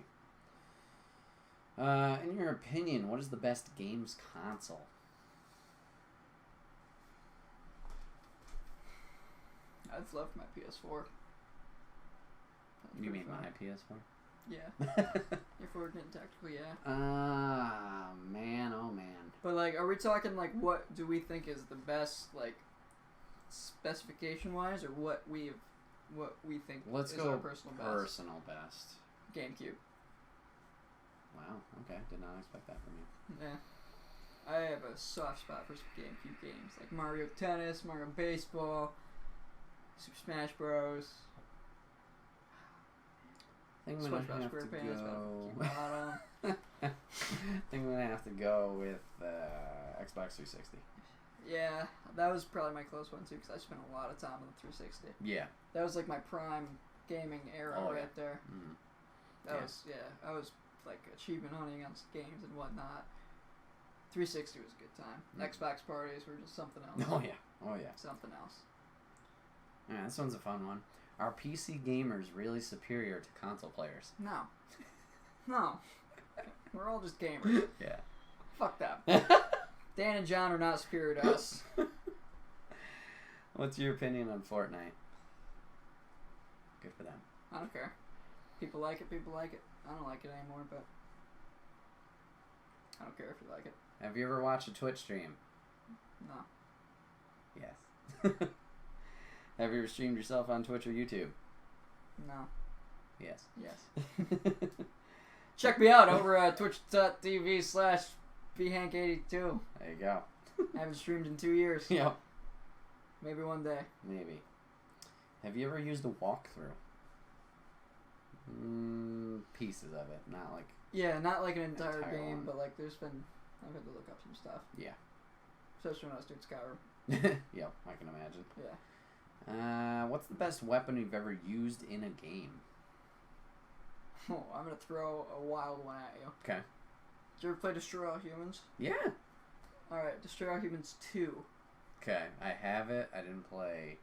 In your opinion, what is the best games console? I've loved my PS4. You mean my PS4? Yeah. If we're getting technically, yeah. Man, oh man. But are we talking what do we think is the best specification wise, or what we think Let's is go our personal best? GameCube. Wow, okay. Did not expect that from you. Yeah. I have a soft spot for some GameCube games, like Mario Tennis, Mario Baseball, Super Smash Bros. think I'm gonna SpongeBob have to SquarePants, go. bottom. I think I'm gonna have to go with Xbox 360. Yeah, that was probably my close one too, because I spent a lot of time on the 360. Yeah. That was like my prime gaming era right there. Mm. I was like achievement hunting on games and whatnot. 360 was a good time. Xbox parties were just something else. Oh yeah. Something else. Yeah, this one's a fun one. Are PC gamers really superior to console players? No. No. We're all just gamers. Yeah. Fuck that. Dan and John are not superior to us. What's your opinion on Fortnite? Good for them. I don't care. People like it, people like it. I don't like it anymore, but I don't care if you like it. Have you ever watched a Twitch stream? No. Yes. Have you ever streamed yourself on Twitch or YouTube? No. Yes. Yes. Check me out over at twitch.tv/bhank82. There you go. I haven't streamed in 2 years. Yep. Maybe one day. Maybe. Have you ever used a walkthrough? Pieces of it, not like... Yeah, not like an entire game, one. but like I've had to look up some stuff. Yeah. Especially when I was doing Skyrim. Yep, I can imagine. Yeah. What's the best weapon you've ever used in a game? Oh, I'm gonna throw a wild one at you. Okay. Did you ever play Destroy All Humans? Yeah. Alright, Destroy All Humans 2. Okay, I have it. I didn't play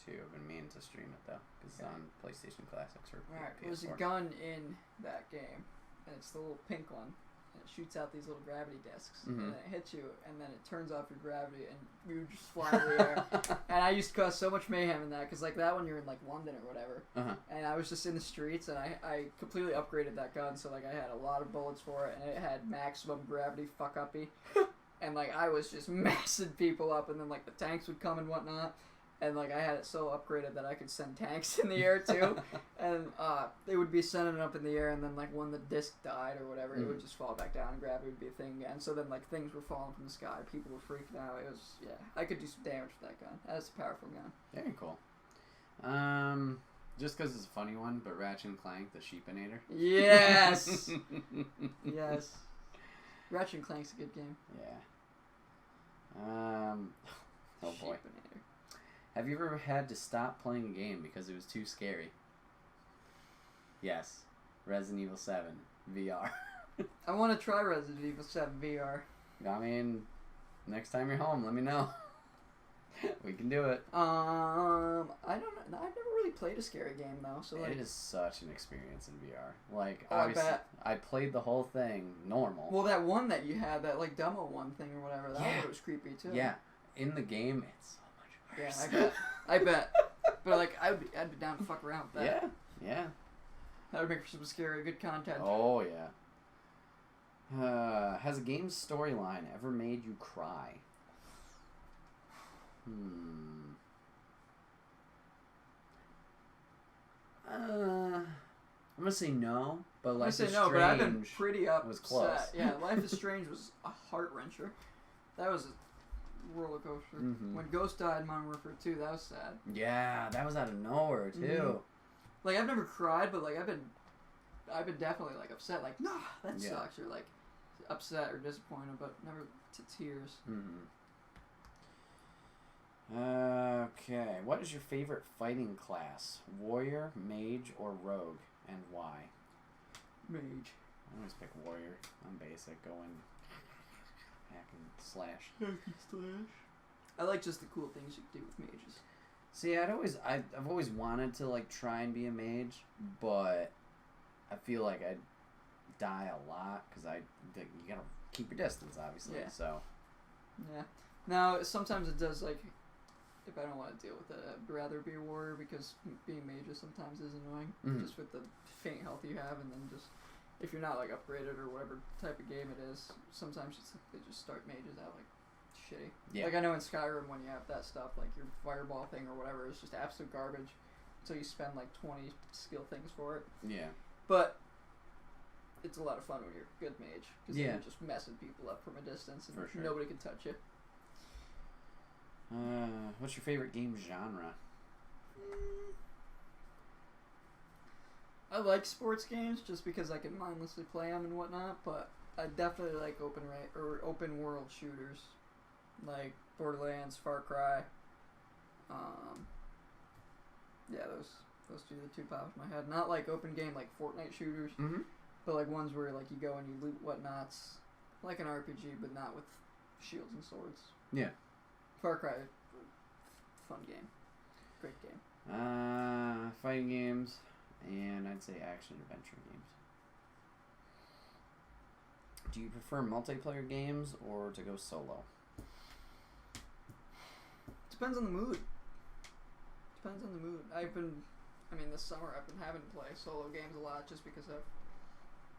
2. I've been meaning to stream it, though, because it's on PlayStation Classics or Alright, PS4. there's a gun in that game, and it's the little pink one. And it shoots out these little gravity discs, and then it hits you, and then it turns off your gravity, and you just fly in the air. And I used to cause so much mayhem in that, because like that one you're in like London or whatever, and I was just in the streets, and I completely upgraded that gun, so like I had a lot of bullets for it, and it had maximum gravity fuck-uppy, and like I was just messing people up, and then like the tanks would come and whatnot. And like I had it so upgraded that I could send tanks in the air too, and they would be sending it up in the air, and then like when the disc died or whatever, it would just fall back down, and gravity would be a thing again. So then like things were falling from the sky, people were freaking out. It was I could do some damage with that gun. That's a powerful gun. Very cool. Just because it's a funny one, but Ratchet and Clank, the Sheepinator. Yes. Yes. Ratchet and Clank's a good game. Yeah. Oh boy. Sheepinator. Have you ever had to stop playing a game because it was too scary? Yes. Resident Evil 7 VR. I want to try Resident Evil 7 VR. I mean, next time you're home, let me know. We can do it. I don't know. I've never really played a scary game though, so like it is such an experience in VR. Like, I bet. I played the whole thing normal. Well, that one that you had, that like demo one thing or whatever, that one was creepy too. Yeah. In the game, it's yeah, I bet. But like, I'd be down to fuck around with that. Yeah. That would make for some scary, good content. Oh yeah. Has a game's storyline ever made you cry? I'm gonna say no, but Life is Strange but I've been pretty upset. was close. Yeah, Life is Strange was a heart wrencher. That was a roller coaster. When Ghost died in Modern Warfare 2, that was sad. Yeah, that was out of nowhere too. Like I've never cried, but like I've been definitely like upset. Like, nah, that sucks, or like upset or disappointed, but never to tears. Okay, what is your favorite fighting class? Warrior, mage, or rogue, and why? Mage. I always pick warrior. I'm basic, going hack and slash. I like just the cool things you can do with mages. See, I've always wanted to like try and be a mage, but I feel like I'd die a lot because you gotta keep your distance, obviously. Yeah. So. Yeah. Now sometimes it does like. If I don't want to deal with it, I'd rather be a warrior because being mages sometimes is annoying. Just with the faint health you have, and then just if you're not like upgraded or whatever type of game it is, sometimes they just start mages out like shitty. Yeah. Like I know in Skyrim when you have that stuff, like your fireball thing or whatever, is just absolute garbage. So you spend like 20 skill things for it. Yeah. But it's a lot of fun when you're a good mage because you're just messing people up from a distance and nobody can touch you. What's your favorite game genre? I like sports games just because I can mindlessly play them and whatnot, but I definitely like open world shooters, like Borderlands, Far Cry. Yeah, those two are the two pop in my head. Not like open game like Fortnite shooters, but like ones where like you go and you loot whatnots, like an RPG, but not with shields and swords. Yeah. Far Cry, fun game, great game. Fighting games, and I'd say action adventure games. Do you prefer multiplayer games or to go solo? Depends on the mood. This summer I've been having to play solo games a lot just because I've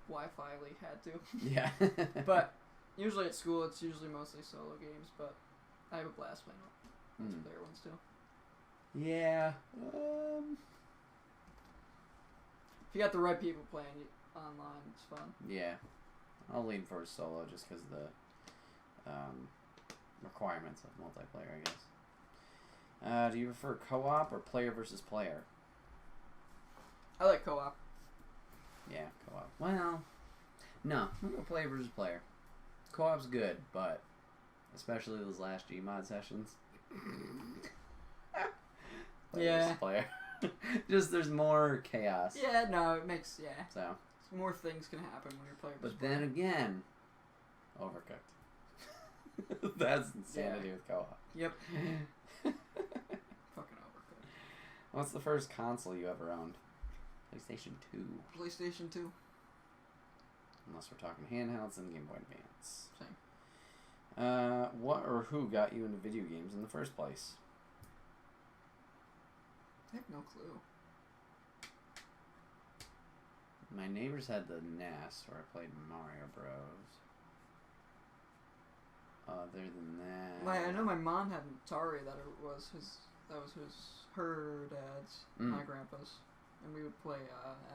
Wi-Fi had to. Yeah. But usually at school it's usually mostly solo games, but I have a blast playing multiplayer ones too. Yeah. If you got the right people playing online, it's fun. Yeah. I'll lean for solo just because of the requirements of multiplayer, I guess. Do you prefer co-op or player versus player? I like co-op. Yeah, co-op. Well, no, I'm going to player versus player. Co-op's good, but especially those last Gmod sessions. Player versus player. Just there's more chaos. Yeah, no, it makes, So. More things can happen when you're playing versus player. But then again, overcooked. That's insanity with co-op. Yep. Fucking overcooked. What's the first console you ever owned? PlayStation 2. PlayStation 2. Unless we're talking handhelds and Game Boy Advance. Same. What or who got you into video games in the first place? I have no clue. My neighbors had the NES where I played Mario Bros. Other than that, I know my mom had an Atari that was her dad's, my grandpa's, and we would play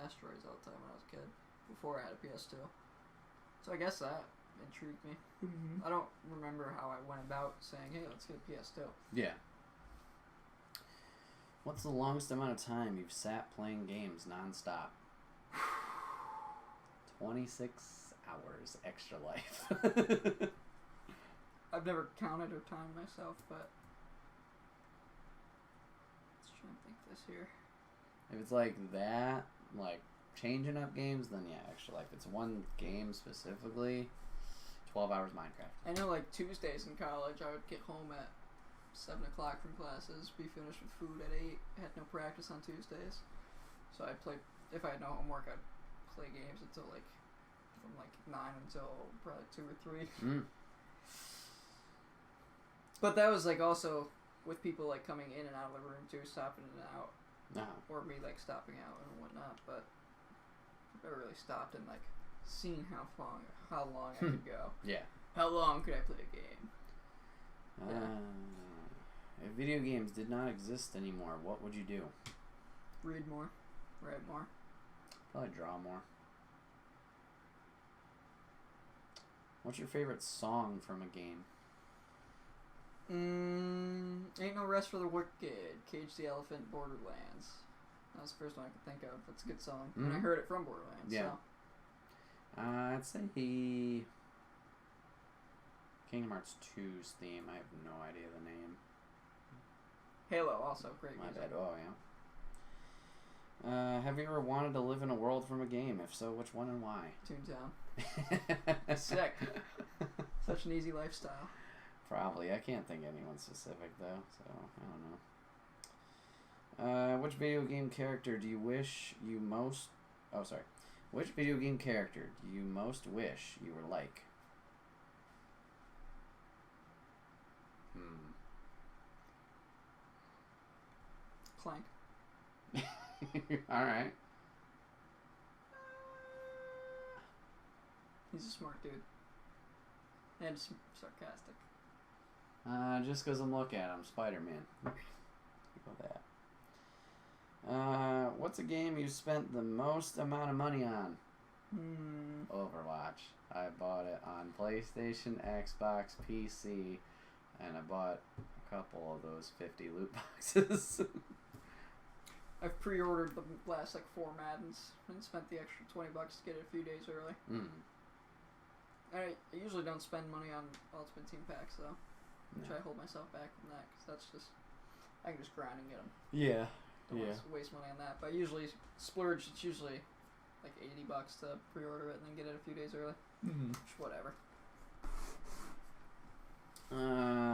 Asteroids all the time when I was a kid before I had a PS2. So I guess that intrigued me. I don't remember how I went about saying, "Hey, let's get a PS2." Yeah. What's the longest amount of time you've sat playing games nonstop? 26 hours extra life. I've never counted or timed myself, but let's try and think this here. If it's like that, like changing up games, then yeah, extra life. If it's one game specifically, 12 hours Minecraft. I know like Tuesdays in college, I would get home at 7 o'clock from classes, be finished with food at 8, had no practice on Tuesdays. So I'd play, if I had no homework, I'd play games until like, from like 9 until probably 2 or 3. But that was like also with people like coming in and out of the room too, stopping in and out. No. Or me like stopping out and whatnot, but I really stopped and like seeing how long I could go. Yeah. How long could I play a game? If video games did not exist anymore, what would you do? Read more. Write more. Probably draw more. What's your favorite song from a game? Ain't No Rest for the Wicked, Cage the Elephant, Borderlands. That was the first one I could think of. That's a good song. And I heard it from Borderlands. Yeah. So. I'd say Kingdom Hearts 2's theme. I have no idea the name. Halo, also great My music. bad. Oh, yeah. Have you ever wanted to live in a world from a game? If so, which one and why? Toontown. Sick. Such an easy lifestyle. Probably. I can't think of anyone specific, though, so I don't know. Which video game character do you wish you most... Oh, sorry. Which video game character do you most wish you were like? Clank. Alright. He's a smart dude. And sarcastic. Just because I'm looking at him, Spider-Man. Go that. What's a game you spent the most amount of money on? Overwatch. I bought it on PlayStation, Xbox, PC, and I bought a couple of those 50 loot boxes. I've pre-ordered the last like 4 Maddens and spent the extra $20 to get it a few days early. I usually don't spend money on Ultimate Team packs though. I try to hold myself back from that because that's just I can just grind and get them. Yeah. Don't want to waste money on that. But I usually splurge. It's usually like $80 to pre-order it and then get it a few days early. Just whatever.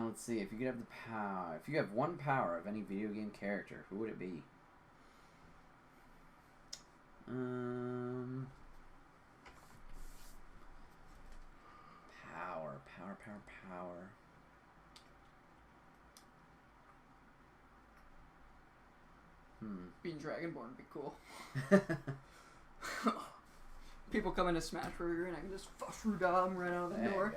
Let's see. If you could have the power, if you have one power of any video game character, who would it be? Power. Being Dragonborn would be cool. People come into Smash Burger and I can just through them right out of the door.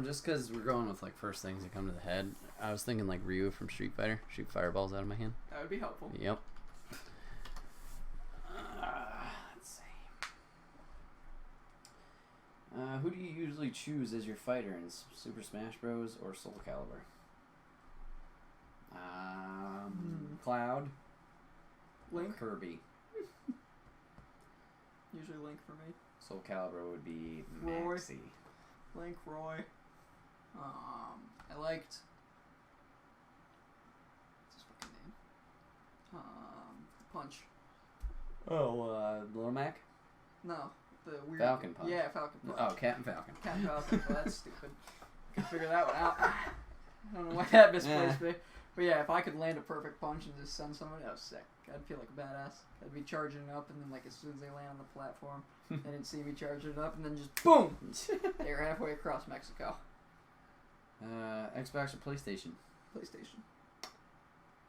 Just because we're going with like first things that come to the head, I was thinking like Ryu from Street Fighter, shoot fireballs out of my hand. That would be helpful. Yep. Let's see. Who do you usually choose as your fighter in Super Smash Bros. Or Soul Calibur? Cloud. Link. Kirby. Usually Link for me. Soul Calibur would be Roy. Maxie. Link, Roy. I liked. What's his fucking name? Punch. Oh, Little Mac? No, the weird. Falcon Punch. Yeah, Falcon Punch. Oh, Captain Falcon. Captain Falcon. Well, that's stupid. Can figure that one out. I don't know why that misplaced me. But yeah, if I could land a perfect punch and just send somebody, that was sick. I'd feel like a badass. I'd be charging up, and then like as soon as they land on the platform, they didn't see me charging it up, and then just boom, they were halfway across Mexico. Xbox or PlayStation? PlayStation.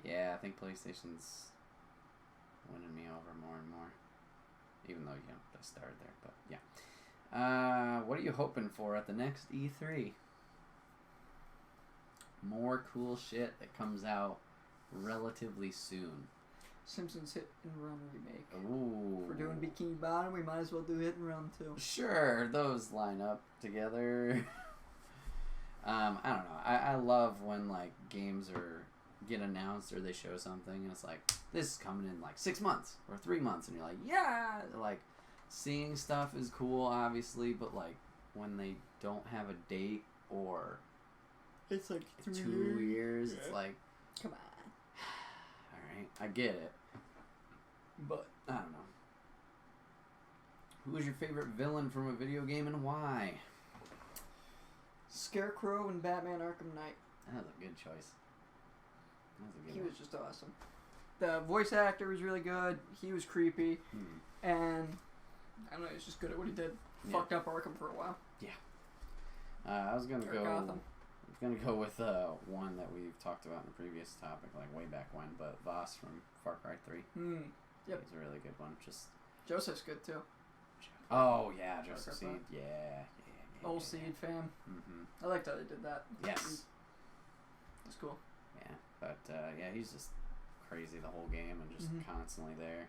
Yeah, I think PlayStation's winning me over more and more. Even though, I started there, but yeah. What are you hoping for at the next E3? More cool shit that comes out relatively soon. Simpsons Hit and Run remake. Ooh. If we're doing Bikini Bottom, we might as well do Hit and Run too. Sure, those line up together. I don't know. I love when like games get announced or they show something and it's like, this is coming in like 6 months or 3 months, and you're like, yeah, like seeing stuff is cool obviously, but like when they don't have a date or it's like 2 years, it's like, come on. Alright, I get it. But, I don't know. Who is your favorite villain from a video game and why? Scarecrow and Batman Arkham Knight. That was a good choice. He was just awesome. The voice actor was really good. He was creepy. And, I don't know, he was just good at what he did. Yeah. Fucked up Arkham for a while. Yeah. I was gonna go... Gotham. I was gonna go with one that we've talked about in the previous topic, like way back when, but Voss from Far Cry 3. Yep. He's a really good one. Just Joseph's good too. Oh yeah, Joseph Seed. Yeah. Old Seed fam. I liked how they did that. Yes. It's cool. Yeah, but yeah, he's just crazy the whole game and just constantly there.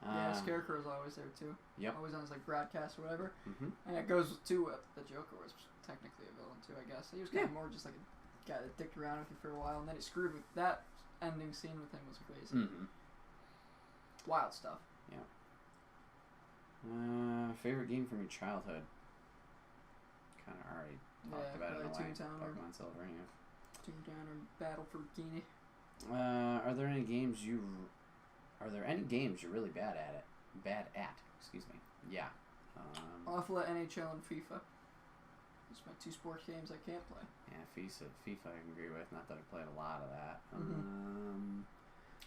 Yeah, Scarecrow's always there too. Yep. Always on his like broadcast or whatever. And it goes to the Joker was technically a villain too, I guess. He was kind of more just like a guy that dicked around with you for a while, and then he screwed with that ending scene with him was crazy. Wild stuff. Yeah. Favorite game from your childhood? Kind of already talked about it in a way. Pokemon Silver, yeah. Toontown or Battle for Bikini. Are there any games you're really bad at? Excuse me. Yeah. Awful at NHL and FIFA. Those are my 2 sports games I can't play. Yeah, FIFA I can agree with. Not that I played a lot of that.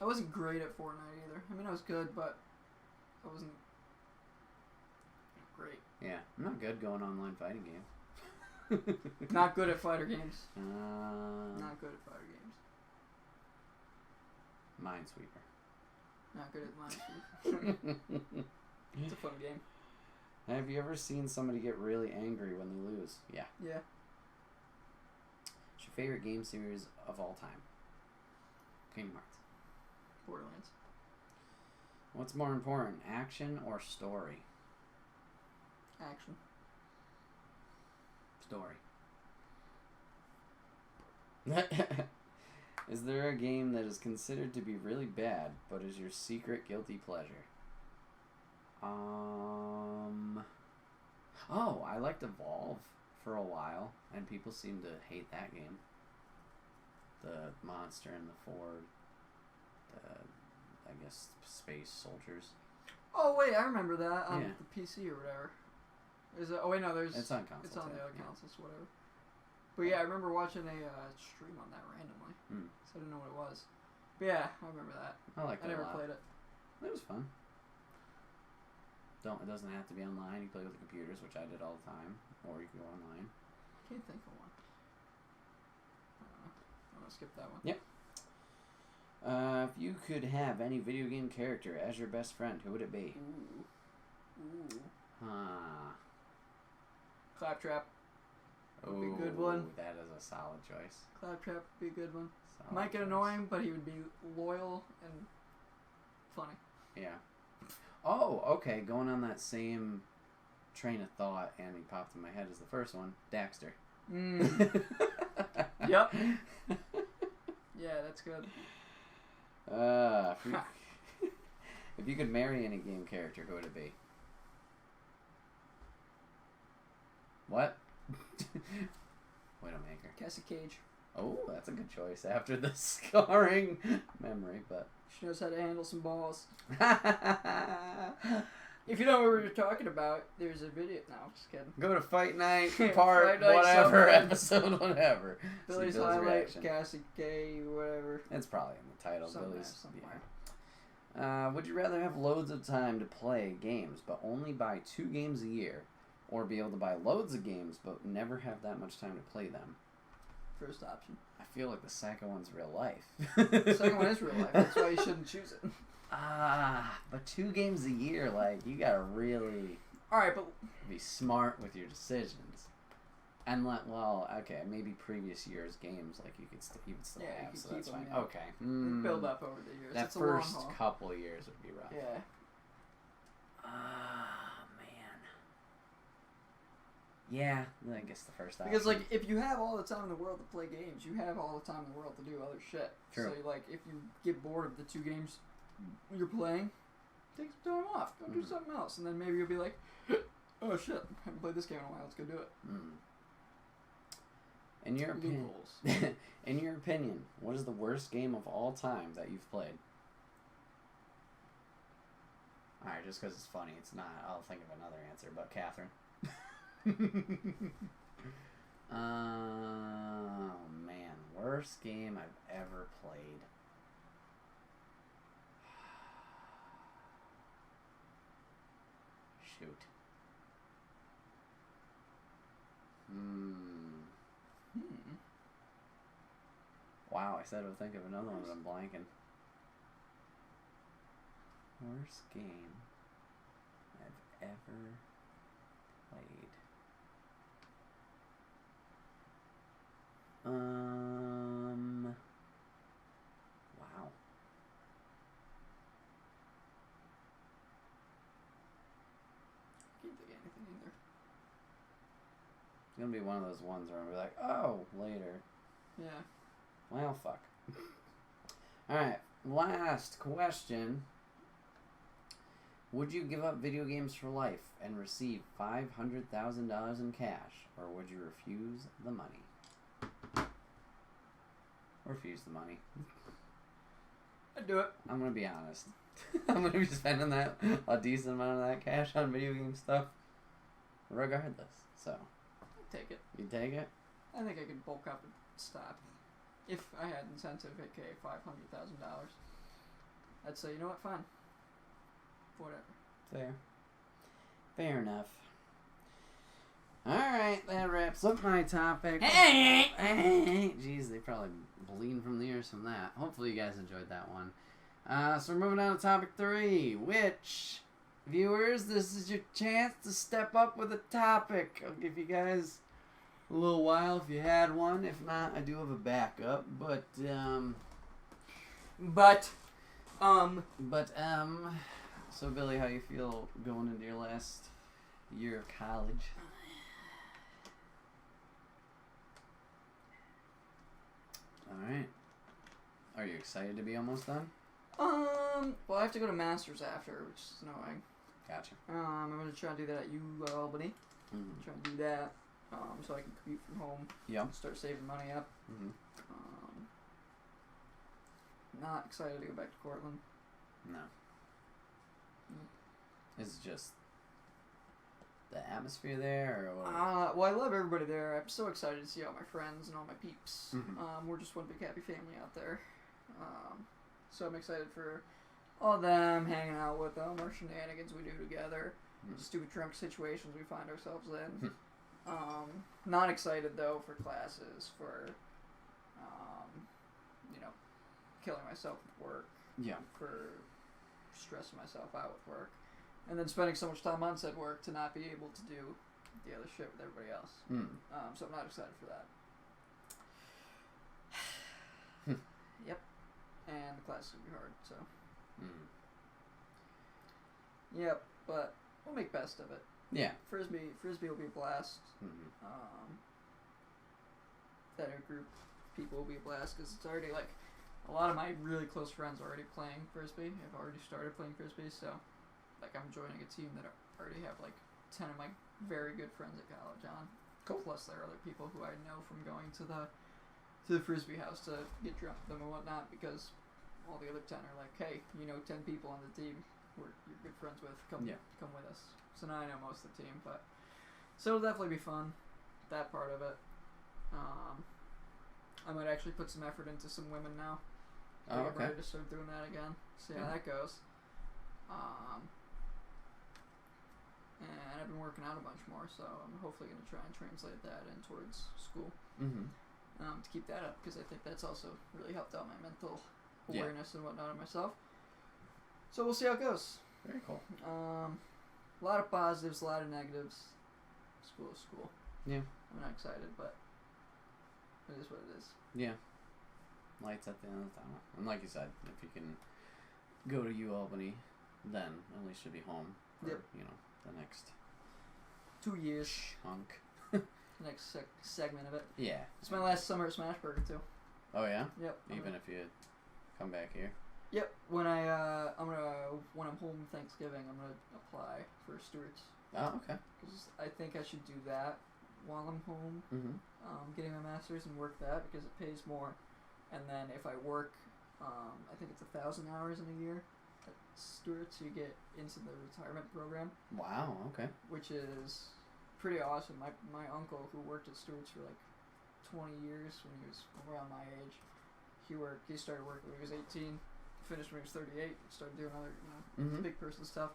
I wasn't great at Fortnite either. I mean, I was good, but I wasn't great. Yeah, I'm not good going online fighting games. Not good at fighter games. Not good at fighter games. Minesweeper. Not good at Minesweeper. It's a fun game. Have you ever seen somebody get really angry when they lose? Yeah. Yeah. What's your favorite game series of all time? Kingdom Hearts. Borderlands. What's more important, action or story? Action. Story. Is there a game that is considered to be really bad, but is your secret guilty pleasure? Oh, I liked Evolve for a while, and people seem to hate that game. The monster and the Ford, I guess, space soldiers. Oh wait, I remember that on Yeah. the PC or whatever. Is it? Oh wait, no, there's. It's on console. It's on too. the other consoles, whatever. But yeah, I remember watching a stream on that randomly, so I didn't know what it was. But yeah, I remember that. I liked it I never a lot. played it. It was fun. It doesn't have to be online. You play with the computers, which I did all the time, or you can go online. Can't think of one. I'm gonna skip that one. Yep. If you could have any video game character as your best friend, who would it be? Ooh. Would Claptrap. Would be a good one. That is a solid choice. Claptrap would be a good one. Solid Might get choice. annoying, but he would be loyal and funny. Yeah. Oh, okay. Going on that same train of thought, and he popped in my head as the first one, Daxter. Yep. Yeah, that's good. If you could marry any game character, who would it be? What? Widowmaker. Cassie Cage. Oh, that's a good choice after the scarring memory, but... She knows how to handle some balls. If you know what we're talking about, there's a video. No, I'm just kidding. Go to Fight Night part Fight Night whatever something. episode whatever. Billy's See highlight, reaction. Cassie K, whatever. It's probably in the title. Somewhere. Billy's. Would you rather have loads of time to play games, but only buy 2 games a year, or be able to buy loads of games, but never have that much time to play them? First option. I feel like the second one's real life. The second one is real life. That's why you shouldn't choose it. But 2 games a year, like, you gotta really Alright, but be smart with your decisions. And okay, maybe previous year's games, like, you would still Yeah, you have, could so keep that's them, fine. yeah. Okay. build up over the years. That It's a long first haul. couple of years would be rough. Yeah. Man. Yeah, I guess the first option. Because, like, if you have all the time in the world to play games, you have all the time in the world to do other shit. True. So, like, if you get bored of the 2 games you're playing, take some time off. Go do something else. And then maybe you'll be like, oh shit, I haven't played this game in a while. Let's go do it. In your opinion, Loopholes. in your opinion, what is the worst game of all time that you've played? Alright, just because it's funny, it's not. I'll think of another answer, but Catherine. Oh, man. Worst game I've ever played. Shoot. Wow, I said I would think of another one, but I'm blanking. Worst game I've ever played. Wow. Can't think of anything either. It's gonna be one of those ones where I'm gonna be like, oh, later. Yeah. Well, fuck. Alright, last question. Would you give up video games for life and receive $500,000 in cash, or would you refuse the money? Refuse the money. I'd do it. I'm gonna be honest. I'm gonna be spending a decent amount of that cash on video game stuff, regardless. So, I'd take it. you take it? I think I could bulk up and stop. If I had incentive, aka $500,000, I'd say, you know what, fine. Whatever. Fair enough. Alright, that wraps up my topic. Hey! Jeez, they probably bleed from the ears from that. Hopefully you guys enjoyed that one. So we're moving on to topic 3, which, viewers, this is your chance to step up with a topic. I'll give you guys a little while if you had one. If not, I do have a backup, so Billy, how you feel going into your last year of college? Alright. excited to be almost done? Well, I have to go to Masters after, which is annoying. Gotcha. I'm going to try and do that at Albany. Mm-hmm. Try and do that, so I can commute from home. Yep. Start saving money up. Mm-hmm. Not excited to go back to Cortland. No. It's just the atmosphere there, or what? Well, I love everybody there. I'm so excited to see all my friends and all my peeps. Mm-hmm. We're just one big happy family out there. So I'm excited for all of them, hanging out with them, our shenanigans we do together, stupid drunk situations we find ourselves in. Not excited though for classes, for killing myself with work. Yeah. For stressing myself out with work. And then spending so much time on said work to not be able to do the other shit with everybody else. So I'm not excited for that. Yep. And the class is going to be hard, so. Yep, but we'll make best of it. Yeah. Frisbee will be a blast. That group of people will be a blast because it's already like a lot of my really close friends are already playing Frisbee. I've already started playing Frisbee, so like I'm joining a team that already have like 10 of my very good friends at college on. Cool. Plus there are other people who I know from going to the Frisbee house to get drunk with them and whatnot, because all the other 10 are like, hey, 10 people on the team you're good friends with, come with us. So now I know most of the team, but so it'll definitely be fun, that part of it. I might actually put some effort into some women now. I'm ready to start doing that again. See how that goes. And I've been working out a bunch more, so I'm hopefully going to try and translate that in towards school. To keep that up, because I think that's also really helped out my mental awareness and whatnot of myself. So we'll see how it goes. Very cool. A lot of positives, a lot of negatives. School is school. Yeah. I'm not excited, but it is what it is. Yeah. Lights at the end of the tunnel. And like you said, if you can go to Albany, then at least you'll be home for, the next 2 years. Chunk. Next segment of it. Yeah. It's my last summer at Smashburger, too. Oh, yeah? Yep. Even if you come back here? Yep. When when I'm home Thanksgiving, I'm gonna apply for Stewart's. Oh, okay. Because I think I should do that while I'm home, getting my master's, and work that because it pays more. And then if I work, I think it's 1,000 hours in a year at Stewart's, you get into the retirement program. Wow. Okay. Which is pretty awesome. My uncle, who worked at Stewart's for like 20 years when he was around my age, he started working when he was 18, finished when he was 38, started doing other big person stuff.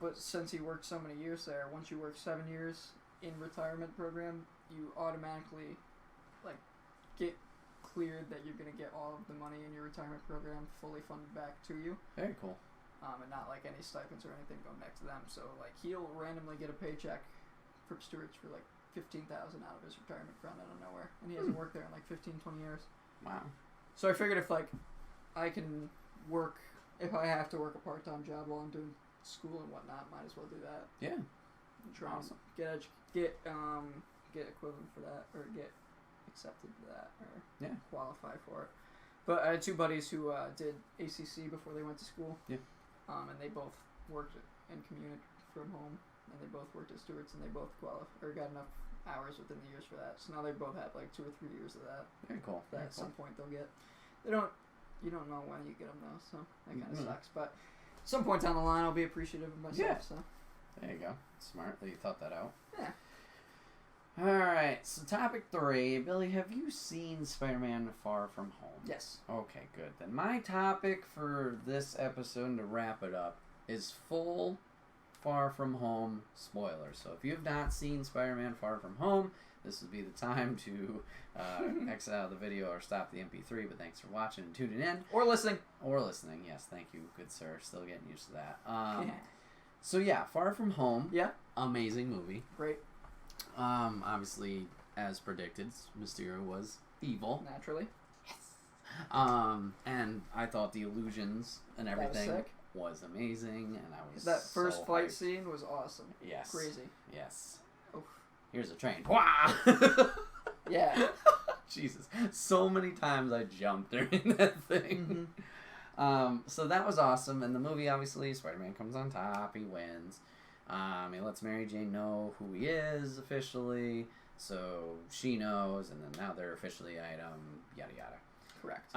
But since he worked so many years there, once you work 7 years in retirement program, you automatically get cleared that you're going to get all of the money in your retirement program fully funded back to you. Very cool. And not like any stipends or anything going back to them. So like he'll randomly get a paycheck from Stewart's for like $15,000 out of his retirement fund out of nowhere, and he hasn't worked there in like 15, 20 years. Wow. So I figured if like I can work, if I have to work a part-time job while I'm doing school and whatnot, might as well do that. Yeah. Try and get equivalent for that, or get accepted for that, or qualify for it. But I had two buddies who did ACC before they went to school. Yeah. And they both worked in commute from home, and they both worked at Stewart's, and they both got enough hours within the years for that. So now they both have like 2 or 3 years of that. Very cool. That at some point they'll get. You don't know when you get them though, so that kind of sucks. But at some point down the line, I'll be appreciative of myself. Yeah. So. There you go. Smart that you thought that out. Yeah. Alright, so topic 3. Billy, have you seen Spider-Man Far From Home? Yes. Okay, good. Then my topic for this episode, to wrap it up, is full Far From Home spoilers. So if you have not seen Spider-Man Far From Home, this would be the time to exit out of the video or stop the MP3, but thanks for watching and tuning in. Or listening. Yes, thank you, good sir. Still getting used to that. So yeah, Far From Home. Yeah. Amazing movie. Great. Obviously, as predicted, Mysterio was evil. Naturally. Yes. And I thought the illusions and everything was amazing, and I was that first fight scene was awesome. Yes. Crazy. Yes. Oof. Here's a train. Wow. Yeah. Jeez. Jesus. So many times I jumped during that thing. So that was awesome. And the movie, obviously, Spider-Man comes on top. He wins. He lets Mary Jane know who he is officially. So she knows. And then now they're officially item. Yada, yada. Correct.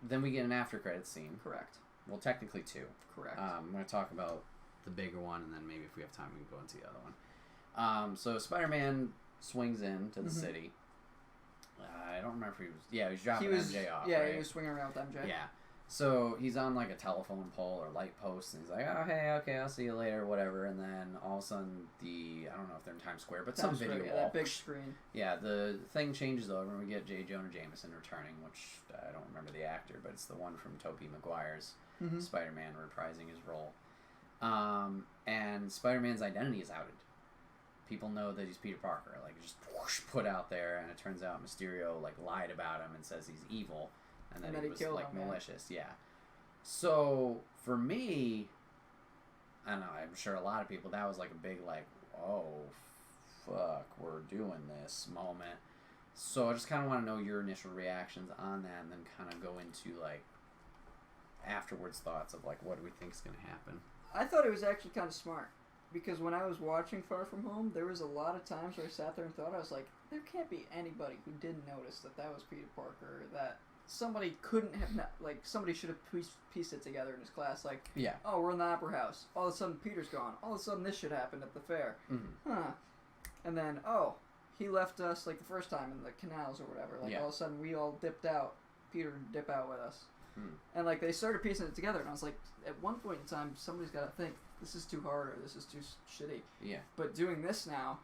Then we get an after credits scene. Correct. Well, technically 2. Correct. I'm going to talk about the bigger one, and then maybe if we have time, we can go into the other one. So Spider-Man swings into the city. I don't remember if he was... Yeah, he was dropping MJ off, Yeah, right? he was swinging around with MJ. Yeah. So he's on, like, a telephone pole or light post, and he's like, oh, hey, okay, I'll see you later, whatever. And then all of a sudden, I don't know if they're in Times Square, but some video wall. That big screen. Yeah, the thing changes over, and we get J. Jonah Jameson returning, which I don't remember the actor, but it's the one from Tobey Maguire's Spider-Man reprising his role. And Spider-Man's identity is outed. People know that he's Peter Parker, like, just whoosh, put out there, and it turns out Mysterio, like, lied about him and says he's evil, and that he was, like, malicious, yeah. So, for me, I don't know, I'm sure a lot of people, that was, like, a big, like, oh, fuck, we're doing this moment. So, I just kind of want to know your initial reactions on that, and then kind of go into, like, afterwards thoughts of, like, what do we think is going to happen. I thought it was actually kind of smart. Because when I was watching Far From Home, there was a lot of times where I sat there and thought, I was like, there can't be anybody who didn't notice that that was Peter Parker, that somebody couldn't have, somebody should have pieced it together in his class, like, yeah, oh, we're in the Opera House, all of a sudden Peter's gone, all of a sudden this shit happened at the fair, and then, oh, he left us, like, the first time in the canals or whatever, like, all of a sudden we all dipped out, Peter didn't dip out with us, and, like, they started piecing it together, and I was like, at one point in time, somebody's got to think, this is too hard or this is too shitty. Yeah. But doing this now,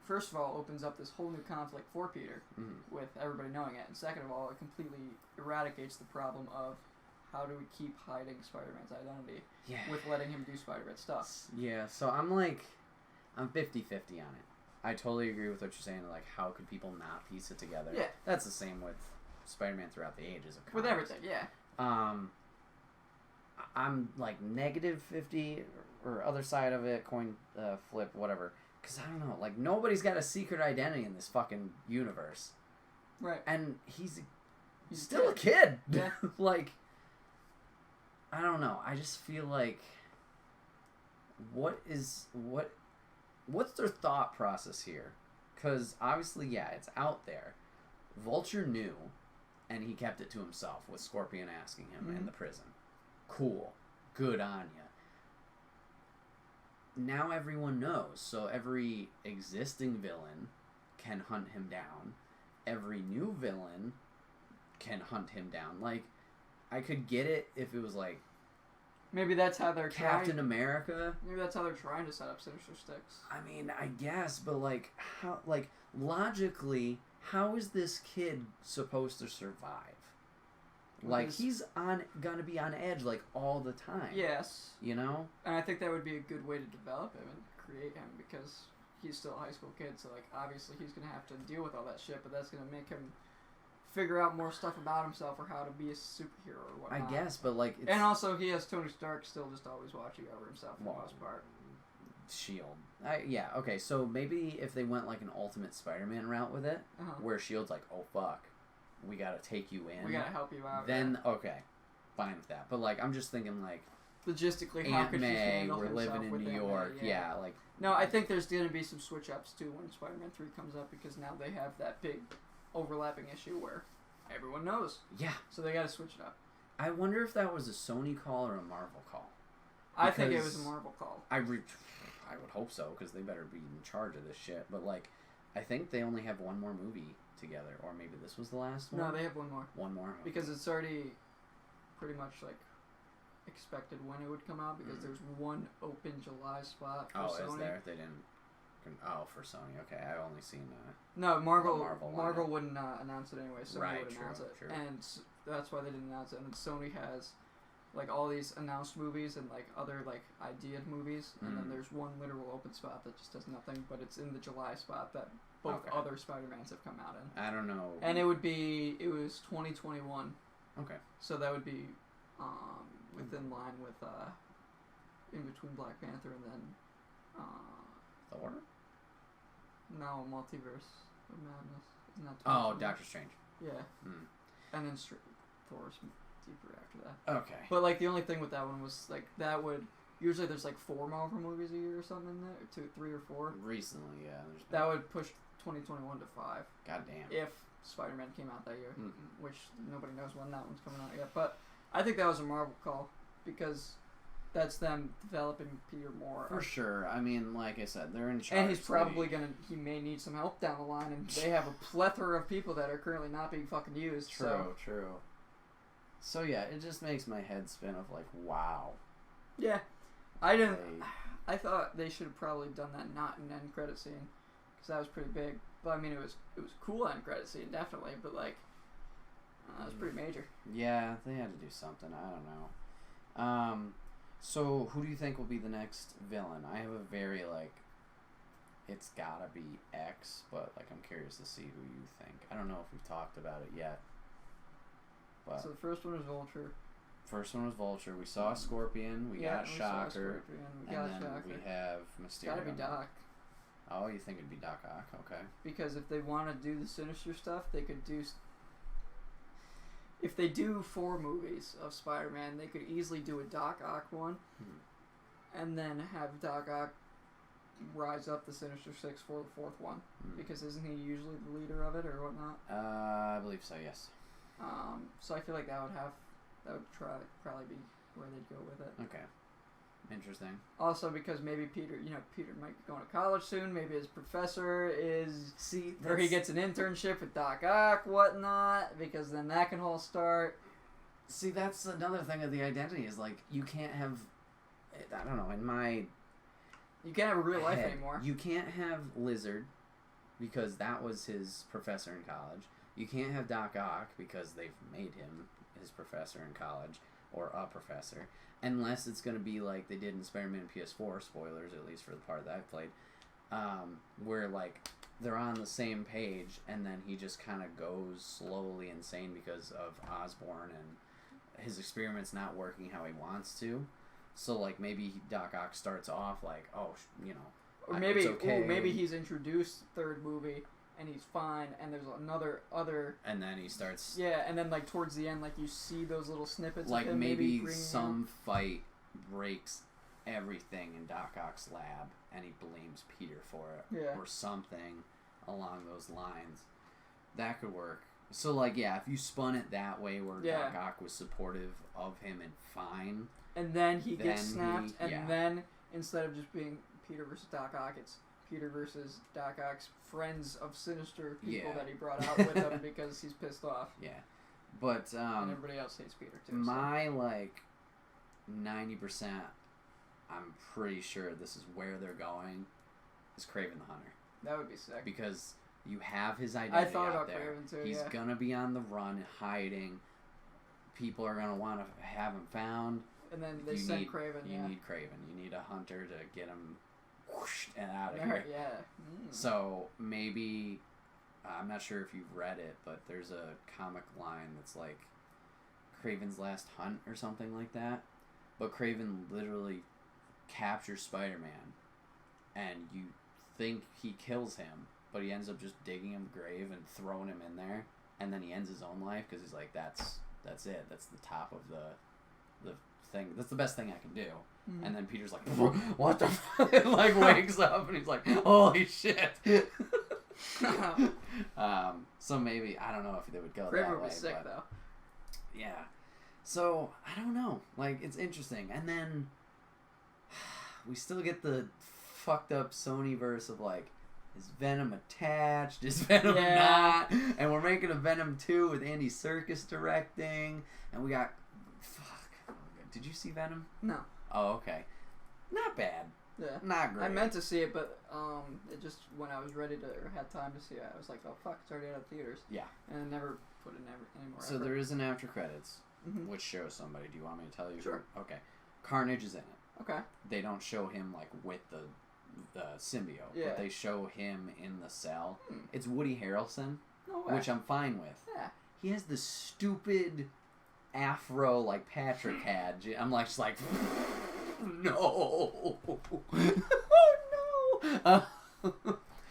first of all, opens up this whole new conflict for Peter with everybody knowing it. And second of all, it completely eradicates the problem of how do we keep hiding Spider-Man's identity with letting him do Spider-Man stuff. Yeah, so I'm 50-50 on it. I totally agree with what you're saying. Like, how could people not piece it together? Yeah. That's the same with Spider-Man throughout the ages of comics. With everything, yeah. I'm like -50 or other side of it, coin flip, whatever. Because I don't know, like, nobody's got a secret identity in this fucking universe. Right. And he's still a kid. Yeah. Like, I don't know. I just feel like, what's their thought process here? Because obviously, yeah, it's out there. Vulture knew, and he kept it to himself with Scorpion asking him in the prison. Cool. Good on ya. Now everyone knows, so every existing villain can hunt him down. Every new villain can hunt him down. Like, I could get it if it was like... Maybe that's how they're Captain America. Maybe that's how they're trying to set up Sinister Six. I mean, I guess, but like, how? Like, logically, how is this kid supposed to survive? Like, he's gonna be on edge, like, all the time. Yes. You know? And I think that would be a good way to develop him and create him, because he's still a high school kid, so, like, obviously he's gonna have to deal with all that shit, but that's gonna make him figure out more stuff about himself or how to be a superhero or whatnot. I guess, but, like, and also, he has Tony Stark still just always watching over himself for the most part. S.H.I.E.L.D. Yeah, okay, so maybe if they went, like, an Ultimate Spider-Man route with it, where S.H.I.E.L.D.'s like, oh, fuck, we gotta take you in. We gotta help you out. Then, okay, fine with that. But, like, I'm just thinking, like... Logistically, how could she handle we're living in New York. Yeah, like... No, I think there's gonna be some switch-ups, too, when Spider-Man 3 comes up, because now they have that big overlapping issue where everyone knows. Yeah. So they gotta switch it up. I wonder if that was a Sony call or a Marvel call. I think it was a Marvel call. I would hope so, because they better be in charge of this shit. But, like, I think they only have one more movie together, or maybe this was the last one? No, they have one more. One more? Okay. Because it's already pretty much, like, expected when it would come out, because there's one open July spot for Sony. Oh, is there? They didn't... Oh, for Sony. Okay, I've only seen... No, Marvel wouldn't announce it anyway. Sony would announce it. True. And that's why they didn't announce it. And Sony has... like, all these announced movies and, like, other, like, ideaed movies, and then there's one literal open spot that just does nothing, but it's in the July spot that both other Spider-Mans have come out in. I don't know. And it was 2021. Okay. So that would be within line with, in between Black Panther and then, Thor? No, Multiverse of Madness. Isn't that Oh, Doctor Strange. Yeah. Mm. And then Thor's deeper after that. Okay. But like the only thing with that one was like that would usually there's like 4 Marvel movies a year or something in there, or 2, 3 or 4. Recently, yeah. That would push 2021 to 5. God damn. If Spider-Man came out that year, which nobody knows when that one's coming out yet. But I think that was a Marvel call because that's them developing Peter more. For sure. I mean, like I said, they're in charge. And he's probably he may need some help down the line, and they have a plethora of people that are currently not being fucking used. True. So yeah, it just makes my head spin of like, wow. Yeah. I thought they should have probably done that not in end credit scene, because that was pretty big. But I mean, it was a cool end credit scene, definitely. But like, that was pretty major. Yeah, they had to do something. I don't know. So who do you think will be the next villain? I have a very like, it's gotta be X, but like I'm curious to see who you think. I don't know if we've talked about it yet. But so the first one was Vulture. First one was Vulture. We saw Scorpion. We got Shocker. We have Mysterio. It's gotta be Doc. Oh, you think it'd be Doc Ock? Okay. Because if they want to do the Sinister stuff, they could do. If they do 4 movies of Spider-Man, they could easily do a Doc Ock one, and then have Doc Ock rise up the Sinister Six for the 4th one. Because isn't he usually the leader of it or whatnot? I believe so. Yes. So I feel like that would probably be where they'd go with it. Okay. Interesting. Also, because maybe Peter might be going to college soon. Maybe his professor is... or he gets an internship with Doc Ock, whatnot, because then that can all start. See, that's another thing of the identity, is like, you can't have... I don't know, in my... You can't have a real life anymore. You can't have Lizard, because that was his professor in college. You can't have Doc Ock, because they've made him his professor in college, or a professor. Unless it's going to be like they did in Spider-Man PS4, spoilers, at least for the part that I've played, where, like, they're on the same page, and then he just kind of goes slowly insane because of Osborn and his experiments not working how he wants to. So, like, maybe Doc Ock starts off like, oh, you know, or maybe, it's okay. Maybe he's introduced 3rd movie, and he's fine, and there's other... And then he starts... Yeah, and then, like, towards the end, like, you see those little snippets like of him maybe some fight breaks everything in Doc Ock's lab, and he blames Peter for it. Yeah. Or something along those lines. That could work. So, like, yeah, if you spun it that way, where Doc Ock was supportive of him and fine... And then he gets snapped, then, instead of just being Peter versus Doc Ock, it's... Peter versus Doc Ock's friends of Sinister people that he brought out with him because he's pissed off. Yeah. But, and everybody else hates Peter, too. My, like, 90%, I'm pretty sure this is where they're going, is Kraven the Hunter. That would be sick. Because you have his identity I thought out about there. Kraven, too, He's gonna be on the run and hiding. People are gonna want to have him found. And then they send Kraven, You need Kraven. You need a hunter to get him... whoosh, and out of here. Yeah. So maybe, I'm not sure if you've read it, but there's a comic line that's like Kraven's Last Hunt or something like that. But Kraven literally captures Spider-Man, and you think he kills him, but he ends up just digging him a grave and throwing him in there, and then he ends his own life because he's like, that's it. That's the top of the thing. That's the best thing I can do. And then Peter's like, what the fuck? And like wakes up and he's like, holy shit. So maybe, I don't know if they would go that way. Kraven would be sick, though. Yeah. So, I don't know. Like, it's interesting. And then we still get the fucked up Sony verse of like, is Venom attached? Is Venom not? And we're making a Venom 2 with Andy Serkis directing. And we got... Fuck. Did you see Venom? No. Oh, okay. Not bad. Yeah. Not great. I meant to see it, but it just, when I was ready to, or had time to see it, I was like, oh fuck, it's already out of theaters. Yeah. And I never put in any more So effort. there is an after credits, which shows somebody. Do you want me to tell you? Sure. Okay. Carnage is in it. Okay. They don't show him like with the symbiote, but they show him in the cell. It's Woody Harrelson, which I'm fine with. Yeah. He has this stupid afro like Patrick had. I'm like, just like, no. Oh no.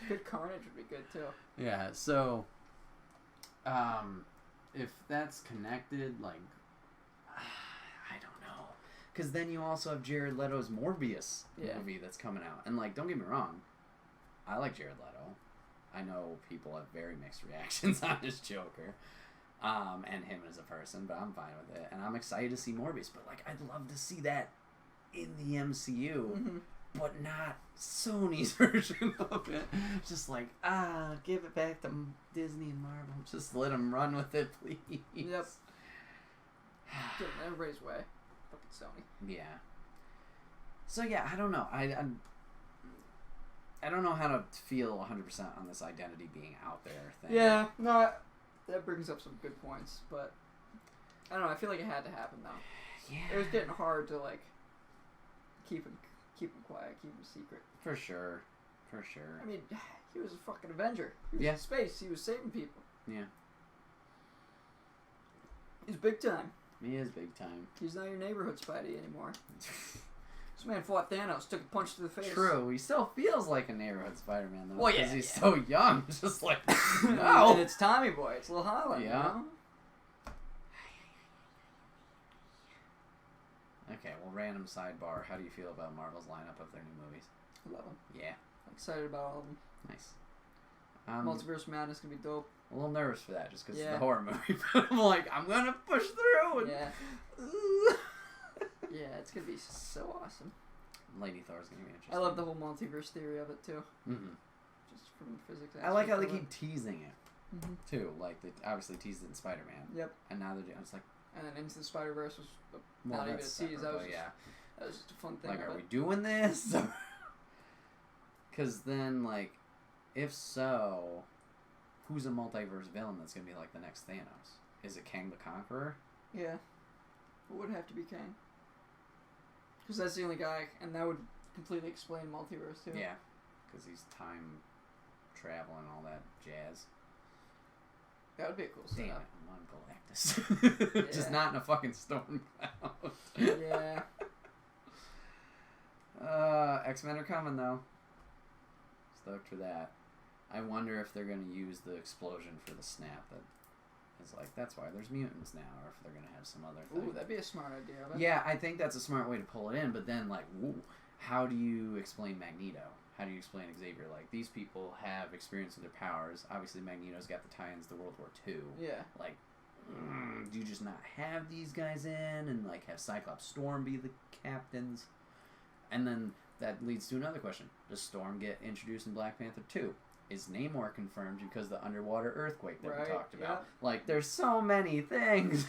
Good Carnage would be good too. Yeah. So If that's connected, like, I don't know. Because then you also have Jared Leto's Morbius movie that's coming out. And, like, don't get me wrong. I like Jared Leto. I know people have very mixed reactions on his Joker. And him as a person, but I'm fine with it. And I'm excited to see Morbius. But, like, I'd love to see that in the MCU. But not Sony's version of it. Just like, give it back to Disney and Marvel. Just let them run with it, please. Yep. Get in everybody's way. Fucking Sony. Yeah. So yeah, I don't know. I don't know how to feel 100% on this identity being out there thing. Yeah, no, that brings up some good points, but I don't know. I feel like it had to happen though. Yeah. It was getting hard to like keep him quiet, keep him secret. For sure. I mean, he was a fucking Avenger. He was in space. He was saving people. Yeah. He's big time. He is big time. He's not your neighborhood Spidey anymore. This man fought Thanos, took a punch to the face. True. He still feels like a neighborhood Spider-Man, though. Well, yeah. Because he's so young. Just like, no. And it's Tommy Boy. It's Lil Holland, yeah. you know? Okay, well, random sidebar. How do you feel about Marvel's lineup of their new movies? I love them. Yeah. I'm excited about all of them. Nice. Multiverse Madness is going to be dope. A little nervous for that just because it's the horror movie. But I'm like, I'm going to push through. And yeah. Yeah, it's going to be so awesome. Lady Thor's going to be interesting. I love the whole multiverse theory of it, too. Mm-hmm. Just from the physics I like how they keep teasing it, too. Like, they obviously teased it in Spider-Man. Yep. And now they're doing it's like... And then Into the Spider-Verse was not even a tease. That was just a fun thing. Like, are we doing this? Because then, like, if so, who's a multiverse villain that's going to be like the next Thanos? Is it Kang the Conqueror? Yeah. It would have to be Kang. Because that's the only guy, and that would completely explain multiverse, too. Yeah. Because he's time travel and all that jazz. That would be a cool setup. Damn it, I want Galactus. Just not in a fucking storm cloud. Yeah. X-Men are coming, though. Stoked for that. I wonder if they're going to use the explosion for the snap that is like, that's why there's mutants now, or if they're going to have some other thing. Ooh, that'd be a smart idea. Yeah, I think that's a smart way to pull it in, but then, like, how do you explain Magneto? How do you explain Xavier? Like, these people have experience with their powers. Obviously, Magneto's got the tie-ins to World War II. Yeah. Like, do you just not have these guys in and, like, have Cyclops Storm be the captains? And then that leads to another question. Does Storm get introduced in Black Panther 2? Is Namor confirmed because of the underwater earthquake that we talked about? Yeah. Like, there's so many things.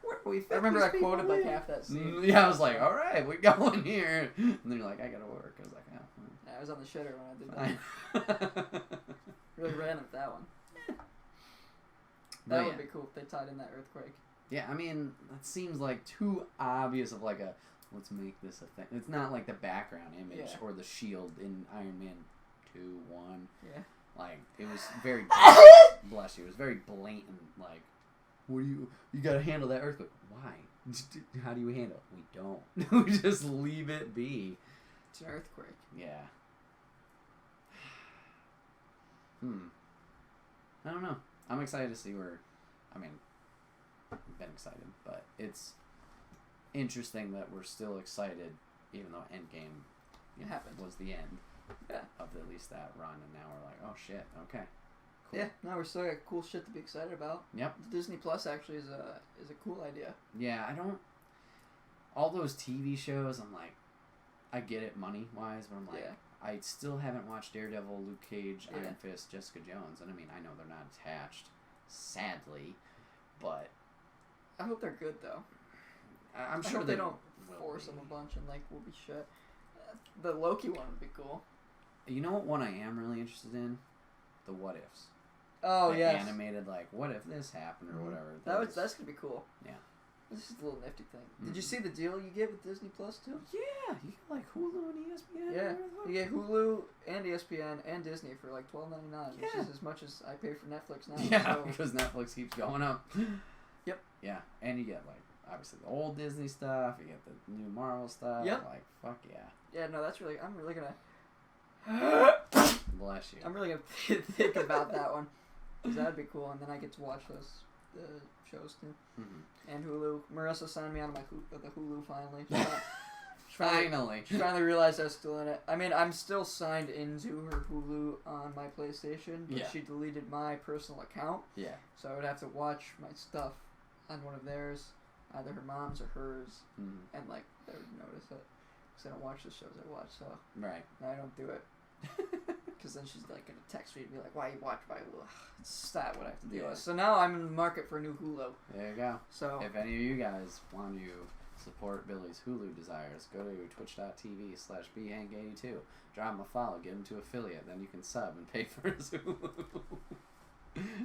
Where do we fit I remember I these quoted people like in? half that scene. Yeah, I was like, all right, we're going here. And then you're like, I gotta work. I was like, oh. Yeah, I was on the shitter when I did that. Really random with that one. That would be cool if they tied in that earthquake. Yeah, I mean, that seems like too obvious of like a, let's make this a thing. It's not like the background image or the shield in Iron Man 2, 1. Yeah. Like, it was very, bless you, it was very blatant, like, what do you gotta handle that earthquake. Why? How do you handle it? We don't. We just leave it be. It's an earthquake. Yeah. I don't know. I'm excited to see where, I mean, I've been excited, but it's interesting that we're still excited, even though Endgame was the end of at least that run, and now we're like, oh shit, okay. Cool. Yeah, no, we're still got cool shit to be excited about. Yep. Disney Plus actually is a cool idea. Yeah, all those TV shows, I'm like, I get it money-wise, but I'm like, I still haven't watched Daredevil, Luke Cage, Iron Fist, Jessica Jones, and I mean, I know they're not attached, sadly, but... I hope they're good, though. I'm sure they don't force them a bunch and, like, we'll be shit. The Loki one would be cool. You know what one I am really interested in? The What Ifs. Oh, yeah. Animated, like, what if this happened or whatever. That's going to be cool. Yeah. This is a little nifty thing. Did you see the deal you get with Disney Plus, too? Yeah. You get, like, Hulu and ESPN. Yeah. You get Hulu and ESPN and Disney for, like, $12.99, which is as much as I pay for Netflix now. Yeah, because Netflix keeps going up. Yep. Yeah. And you get, like, obviously the old Disney stuff. You get the new Marvel stuff. Yep. Like, fuck yeah. Yeah, no, I'm really going to... Bless you. I'm really going to think about that one. 'Cause that'd be cool, and then I get to watch those shows too. Mm-hmm. And Hulu. Marissa signed me out of the Hulu finally. Finally. She finally realized I was still in it. I mean, I'm still signed into her Hulu on my PlayStation, but she deleted my personal account. Yeah. So I would have to watch my stuff on one of theirs, either her mom's or hers, and like they would notice it. Because I don't watch the shows I watch, so I don't do it. Because then she's like gonna text me and be like, "Why you watch my Hulu?" It's that what I have to deal with. So now I'm in the market for a new Hulu. There you go. So if any of you guys want to support Billy's Hulu desires, go to twitch.tv/bhank82. Drop him a follow, get him to affiliate, then you can sub and pay for his Hulu.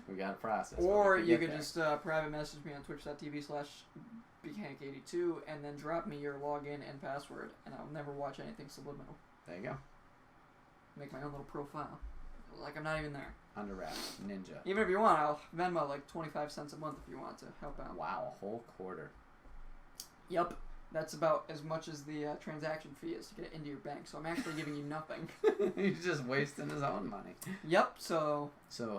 We got a process. Or you could just private message me on twitch.tv/bhank82 and then drop me your login and password, and I'll never watch anything subliminal. There you go. Make my own little profile. Like I'm not even there. Under wraps. Ninja. Even if you want, I'll Venmo like 25 cents a month if you want to help out. Wow, a whole quarter. Yep. That's about as much as the transaction fee is to get it into your bank, so I'm actually giving you nothing. He's just wasting his own money. Yep, so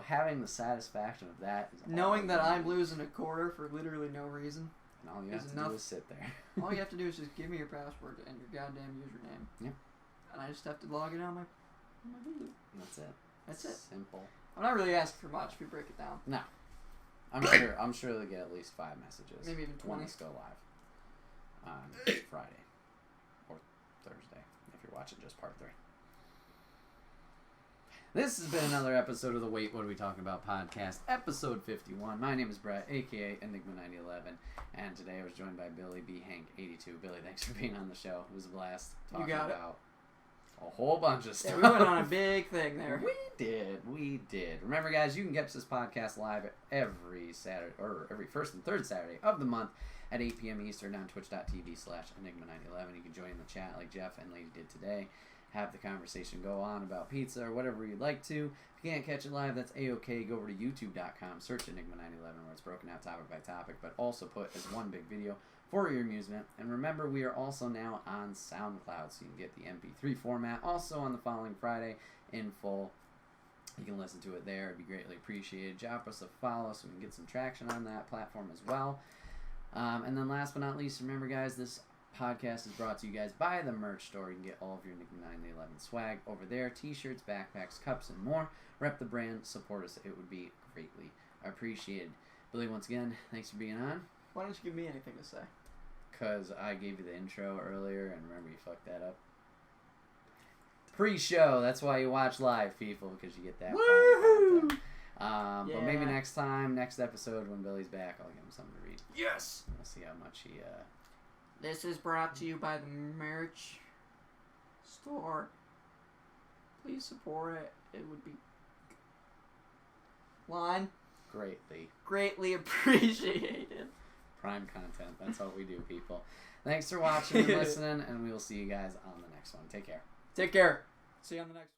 having the satisfaction of that is knowing that I'm losing a quarter for literally no reason. And all you have to do is sit there. All you have to do is just give me your password and your goddamn username. Yep. And I just have to log it on my Hulu. That's it. That's it. Simple. I'm not really asking for much if you break it down. No. I'm sure they'll get at least 5 messages. Maybe even 20. When it's go live. On Friday or Thursday if you're watching just part 3. This has been another episode of the Wait What Are We Talking About podcast, episode 51. My name is Brett, aka Enigma9011, and today I was joined by Billy B. Hank 82. Billy, thanks for being on the show. It was a blast talking about a whole bunch of stuff. Yeah, we went on a big thing there. We did. Remember, guys, you can catch this podcast live every Saturday, or every first and third Saturday of the month at 8 p.m. Eastern on twitch.tv/Enigma9011. You can join the chat like Jeff and Lady did today. Have the conversation go on about pizza or whatever you'd like to. If you can't catch it live, that's A-OK. Go over to youtube.com, search Enigma9011 where it's broken out topic by topic, but also put as one big video for your amusement. And remember, we are also now on SoundCloud, so you can get the MP3 format also on the following Friday in full. You can listen to it there. It'd be greatly appreciated. Drop us a follow so we can get some traction on that platform as well. And then last but not least, remember, guys, this podcast is brought to you guys by the merch store. You can get all of your Enigma 911 swag over there. T-shirts, backpacks, cups, and more. Rep the brand. Support us. It would be greatly appreciated. Billy, once again, thanks for being on. Why don't you give me anything to say? Because I gave you the intro earlier, and remember you fucked that up. Pre-show. That's why you watch live, people, because you get that. Woohoo! But maybe next episode when Billy's back, I'll give him something to read. Yes! We'll see how much he... This is brought to you by the merch store. Please support it. It would be... Line? Greatly appreciated. Prime content. That's what we do, people. Thanks for watching and listening, and we will see you guys on the next one. Take care. Take care. See you on the next one.